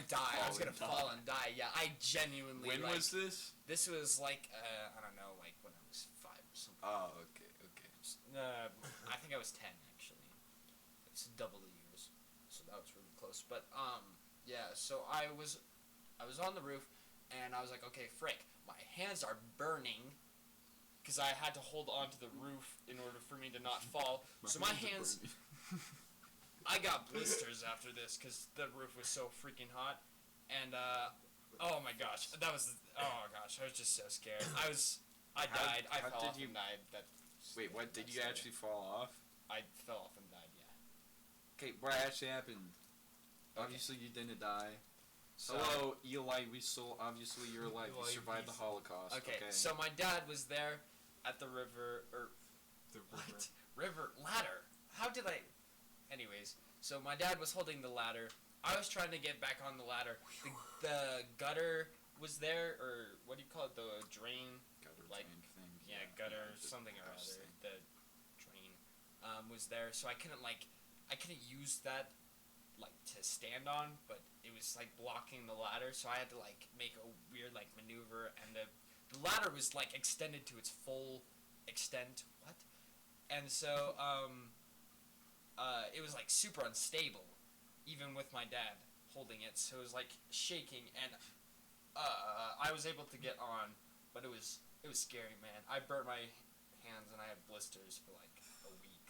die. I was gonna fall and die. Yeah, I genuinely. When like, was this? This was like I don't know, like when I was 5 or something. Oh, okay. I think I was 10 actually. It's double the years, so that was really close. But yeah. So I was on the roof, and I was like, okay, frick, my hands are burning, because I had to hold on to the roof in order for me to not fall. So my hands, I got blisters after this because the roof was so freaking hot, and oh my gosh, I was just so scared. I died. I how fell did off you- and died. Wait, what? Did you actually fall off? I fell off and died. Yeah. Okay, what actually happened? Okay. Obviously, you didn't die. So, Hello, Eli Wiesel. Obviously, you're alive. You Eli survived the Wiesel. Holocaust. Okay, so my dad was there at the river, The what? River ladder. How did I? Anyways, so my dad was holding the ladder. I was trying to get back on the ladder. The gutter was there, or what do you call it? The drain. gutter like, drain thing. Yeah, gutter the something or house other. thing. The drain was there, so I couldn't use that to stand on, but it was like blocking the ladder, so I had to like make a weird like maneuver, and the ladder was like extended to its full extent. What? And so it was like super unstable, even with my dad holding it. So it was like shaking, and I was able to get on, but it was scary, man. I burnt my hands and I had blisters for like a week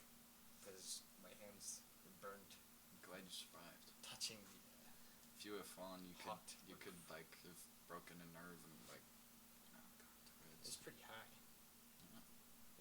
because my hands were burnt I'm glad you survived. touching the. If you had fallen, you Hot could like have broken a nerve and like. Oh God, It was pretty high. Yeah.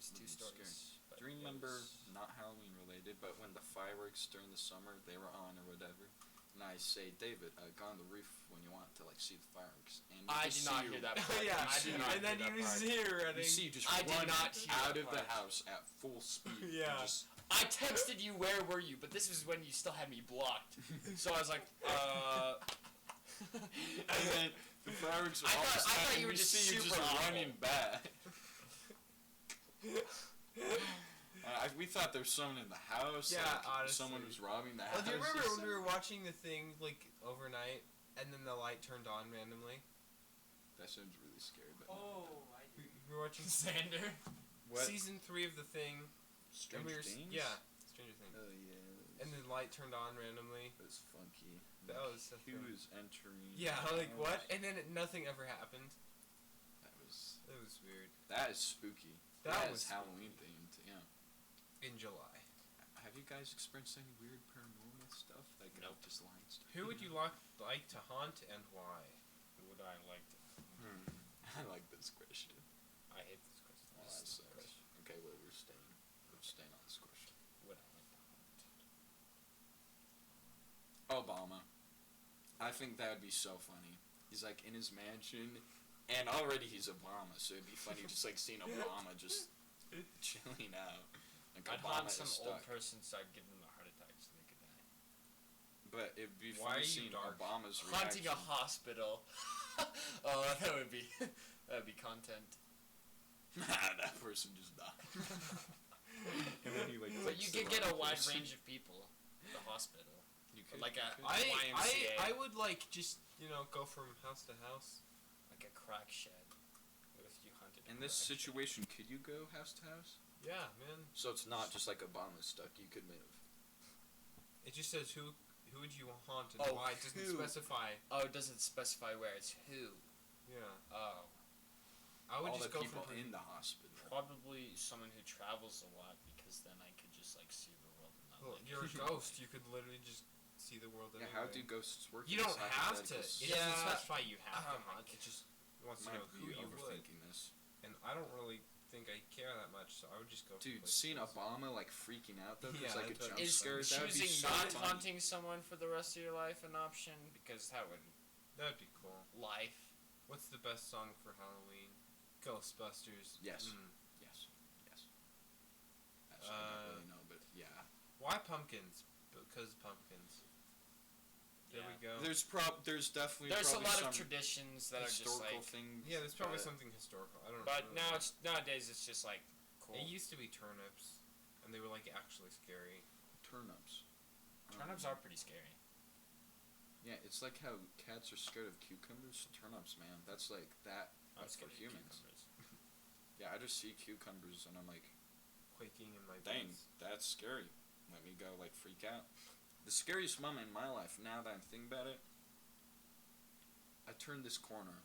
It's 2 Really stories. but Do you it remember, was- not Halloween related, but when the fireworks during the summer they were on or whatever, and I say, David, go on the roof when you want to like see the fireworks, and you I just did not see hear you- that part. Yeah, I did not and then hear he that was part. here You running. see you just I did running not hear out that of the part. house at full speed. and Yeah. just- I texted you, where were you? But this was when you still had me blocked. So I was like, and then the fireworks I all thought- of a I thought sudden you were we just see you super just awful. running back. We thought there was someone in the house. Yeah, like, honestly. someone was robbing the Well, house. do you remember or when we were watching the thing like overnight, and then the light turned on randomly? That sounds really scary, but I We were watching Xander. what? season 3 of the thing. Stranger and we were, Things? Yeah, Stranger Things. Oh yeah. And then light turned on randomly. it was funky. That was so He funny. was entering. Yeah, the like what? house. And then nothing ever happened. That was It was weird. that is spooky. That is was Halloween themed. Yeah. In July. Have you guys experienced any weird paranormal stuff? Like Nope. just lying stuff. Who would you like to haunt and why? Would I like to? I like this question. I hate this question. Oh, that sucks. Okay, well we're staying on this question. Would I like to haunt? Obama. I think that would be so funny. He's like in his mansion, and already he's Obama, so it'd be funny just like seeing Obama just chilling out. Like I'd Obama haunt is some stuck. old person so I'd give them a heart attack so they could die. But it'd be Why funny are you seeing dark? Obama's Haunting reaction. a hospital. Oh, that would be content. That person just died. And then he like. But you takes the could get a wrong wide person. range of people. The hospital. You Or could. like a I YMCA. would like just go from house to house. Like a crack shed. What if you hunted a In this crack shed? situation, could you go house to house? Yeah, man. So it's not just like Obama's stuck. You could move. It just says who would you haunt and Oh, why. It doesn't who? specify. Oh, it doesn't specify where. It's who. Yeah. Oh. I would All just the go people from in the hospital. Probably someone who travels a lot because then I could just like see the world and not Well, like you're a ghost. You could literally just see the world Yeah, anyway. how do ghosts work? You in don't this have to. hypothetical It doesn't Yeah. specify you have to Oh my hunt. It just wants to Might know who be you would. overthinking this. And I don't really think I care that much, so I would just go. from Dude, place to seeing place. Obama like freaking out though, Yeah, there's like a that's what- jump Is scare. That would be choosing so not funny. haunting someone for the rest of your life an option? Because that would That'd be cool. life. What's the best song for Halloween? Ghostbusters. Yes. Mm. Yes. Yes. Actually, I don't really know, but yeah. Why pumpkins? Because pumpkins. There we go. There's definitely There's a probably lot some of traditions that are just historical like. things. Yeah, there's probably but something historical. I don't know. But nowadays it's just like cool. It used to be turnips, and they were like actually scary. turnips. Turnips are pretty scary. Yeah, it's like how cats are scared of cucumbers. Turnips, man, that's like that. I'm That's for scared of humans. cucumbers. Yeah, I just see cucumbers and I'm like, Quaking in my dang, boots. that's scary. Let me go like freak out. The scariest moment in my life, now that I'm thinking about it, I turned this corner,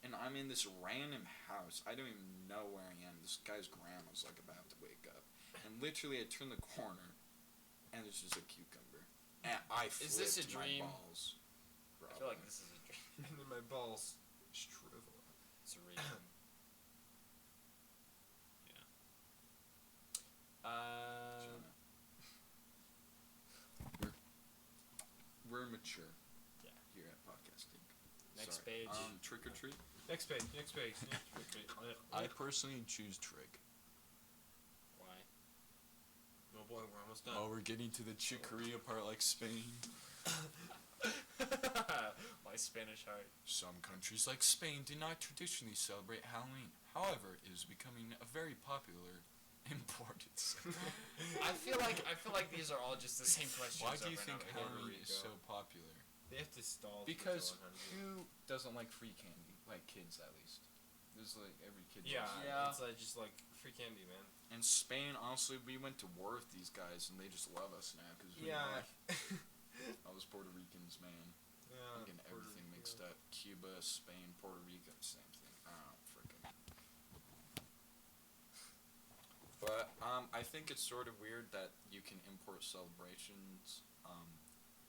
and I'm in this random house. I don't even know where I am. This guy's grandma's like about to wake up, and literally I turn the corner, and there's just a cucumber, and I flipped Is this a dream? my balls. I feel like this is a dream. And then my balls shrivel. It's a real. Jonah. We're mature. Yeah. Here at podcasting. Next Sorry. page. Trick or treat. Next page. Next page. I personally choose trick. Why? Oh boy, we're almost done. Oh, we're getting to the chicoria part like Spain. Why Spanish heart? Some countries like Spain do not traditionally celebrate Halloween. However, it is becoming a very popular imported. I feel like these are all just the same questions. Why do you over think and over again. Halloween is so popular? They have to stall. Because for 100. who doesn't like free candy? Like kids, at least. There's like every kid. Yeah, loves it. Yeah. it's like just like free candy, man. In Spain, honestly, we went to war with these guys, and they just love us now because we Yeah. like all those Puerto Ricans, man. I'm getting everything mixed up. Cuba, Spain, Puerto Rico, same thing. Oh, freaking. But I think it's sort of weird that you can import celebrations.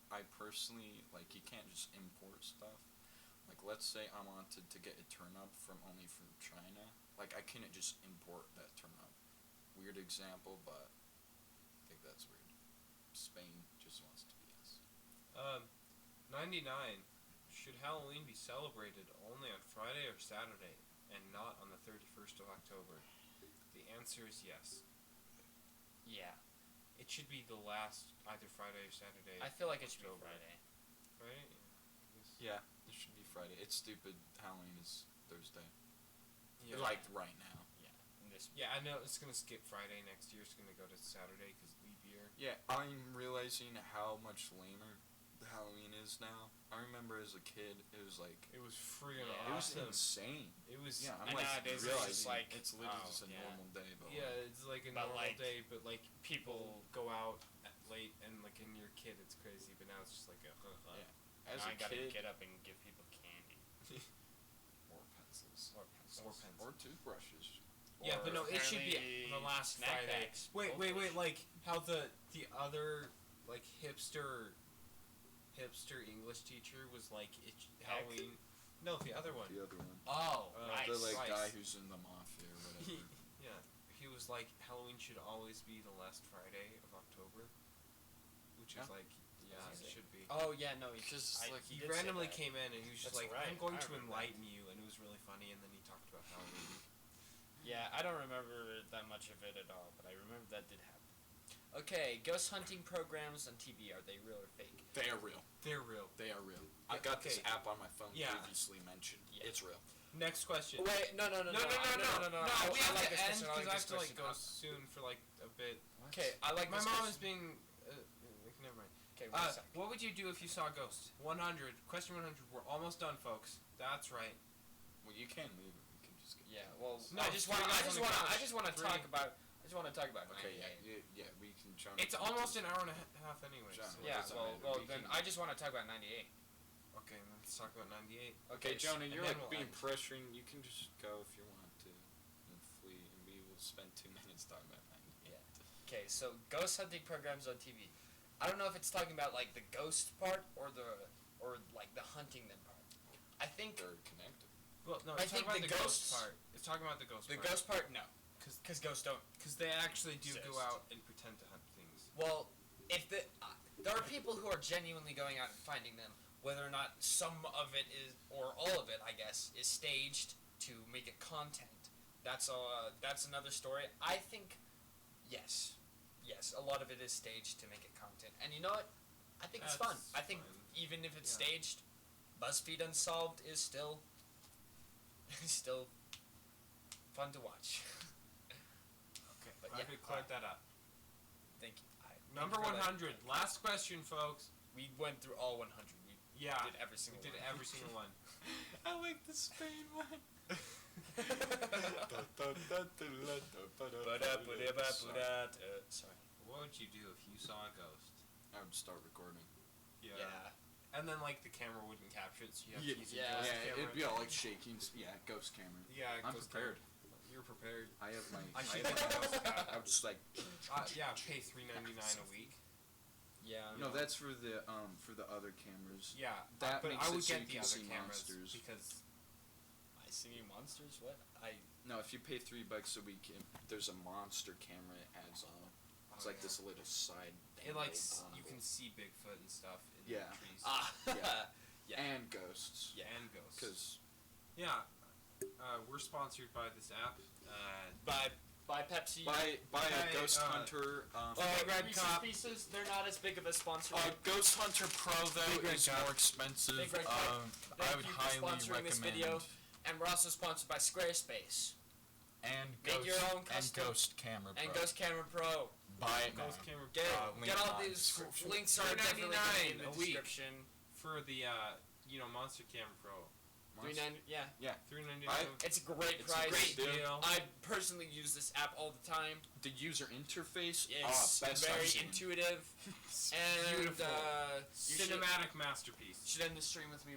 I personally like you can't just import stuff. Like let's say I wanted to get a turnip from China. Like I couldn't just import that turnip. Weird example, but I think that's weird. Spain just wants to be us. 99. Should Halloween be celebrated only on Friday or Saturday and not on the 31st of October? The answer is yes. Yeah, It should be the last either Friday or Saturday. I feel like it should be October. Friday. Right? Yeah, it should be Friday. It's stupid. Halloween is Thursday. Yeah. Like right now. In this. Yeah, I know it's gonna skip Friday next year. It's gonna go to Saturday because leap year. Yeah, I'm realizing how much lamer the Halloween is now. I remember as a kid, it was like It was freaking Yeah. it was awesome. insane. It was Yeah, I'm And like nowadays it's realizing just like, it's literally oh, just a yeah. normal day, but yeah, it's like a But, normal like, day, but like people go out at late and like in your kid, it's crazy. But now it's just like a. Yeah. As I a gotta kid, get up and give people candy or pencils, or pencils. Or pencils. or toothbrushes. Yeah, but no, it should be apparently the last snack Friday. bags. Wait, Both wait, those. like how the other like hipster English teacher was like Halloween. No, the other one. The other one, Oh, Nice. the like Rice. guy who's in the mafia or whatever. Yeah, he was like Halloween should always be the last Friday of October, which is Yeah. like yeah, it Sick. should be. Oh yeah, no, he Because, just like, He did say randomly that. came in and he was just That's like, right, "I'm going I to remember enlighten you," and it was really funny. And then he talked about Halloween. Yeah, I don't remember that much of it at all, but I remember that did happen. Okay, ghost hunting programs on TV, are they real or fake? They are real. They're real. They are real. I Yeah, got this okay. app on my phone Yeah. previously mentioned. Yeah. It's real. Next question. Wait, no. No, I we have like to this end question, I because I this have to like question. go soon for like a bit. Okay, I like My this mom is question. being. Never mind. Okay, wait a sec. What would you do if you saw a ghost? 100. Question 100. We're almost done, folks. That's right. Well, you can't move it. We can just get. Yeah, well, No, I just three want guys on the couch. to Three. talk about. I just want to talk about. Okay. 98. Yeah. We can. John, It's almost an hour and a half anyway. John, so- Yeah, doesn't well, matter. We then can- I just want to talk about 98. Okay, let's talk about 98. Okay, Jonah, and you're then like we'll being end. pressuring. You can just go if you want to, and flee, and we will spend 2 minutes talking about that. Okay, so ghost hunting programs on TV. I don't know if it's talking about like the ghost part or like the hunting them part. I think They're connected. Well, no, I it's think talking the about the ghost ghosts- part. It's talking about the ghost the part. ghost part, no, Because because ghosts don't. they actually do Exist. go out and pretend to hunt things. Well, if there are people who are genuinely going out and finding them, whether or not some of it is or all of it, I guess, is staged to make it content. That's another story. I think, yes, yes, a lot of it is staged to make it content. And you know what? I think it's fun. That's I think fun. even if it's Yeah. staged, BuzzFeed Unsolved is still still fun to watch. Okay, But I yeah, could clear that up. Thank you. Number thank you for 100. Last question, folks. We went through all 100. We Yeah, did every we single did one. every single one. I like the Spain one. Sorry. What would you do if you saw a ghost? I would start recording. Yeah. And then, like, the camera wouldn't capture it, so you have Yeah, to use a yeah, ghost Yeah, camera. it'd be all like shaking. Yeah, ghost camera. Yeah, I'm ghost prepared. You're prepared. I have my. I should have get a ghost my cam. I would just like. Yeah, pay $3.99 a week. Yeah. No, that's for the other cameras. Yeah, That but makes I it would so get you the can other see cameras monsters. because I see you monsters. What? No, if you pay $3 a week, there's a monster camera it adds on. It's like this little side. it like dongle. you can see Bigfoot and stuff in Yeah. the trees. Yeah. Yeah. And ghosts. Yeah. And ghosts. Because Yeah, we're sponsored by this app. By Pepsi. by a By, Ghost uh, Hunter. Red Reese's Cup. Pieces. They're not as big of a sponsor. Ghost Hunter Pro though Big Red is Cup. more expensive. Big Red Cup. I Thank would you for highly sponsoring recommend. this video. And we're also sponsored by Squarespace And Make Ghost, your own and custom- Ghost Camera Pro. and Ghost Camera Pro. Buy it now. Ghost camera Get link get all on these description. links are definitely gonna be in the $3.99 a week. description. for the Monster Cam Pro. $3.99. $3.99. It's a great It's a price. great deal. deal. I personally use this app all the time. The user interface, It's best very I've seen. intuitive. And beautiful. you should Cinematic masterpiece. end the stream with me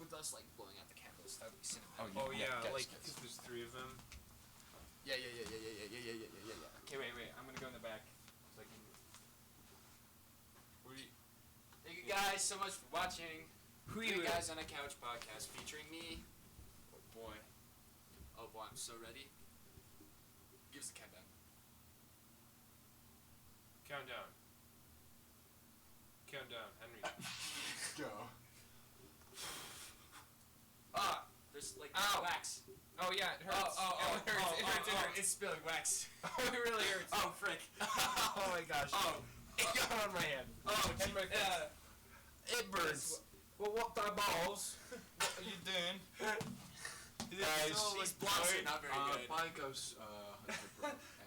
with us blowing out the candles. That would be cinematic. Oh yeah, guys, like guys. because there's 3 of them. Yeah. Okay, wait. I'm gonna go in the back. So I can... Thank you guys so much for watching. Who You you Guys on a Couch podcast featuring me. Oh boy, I'm so ready. Give us a countdown. Countdown, Henry. Go. There's like Ow. wax. Oh yeah, it hurts. It hurts. Oh. It's spilling wax. Oh, it really hurts. Oh, frick. Oh my gosh. Oh. It got on my hand. Oh, And my face. it burns. Well, what the balls? What are you doing? Guys, These blocks are not very good. Buy Ghost Hunter Pro.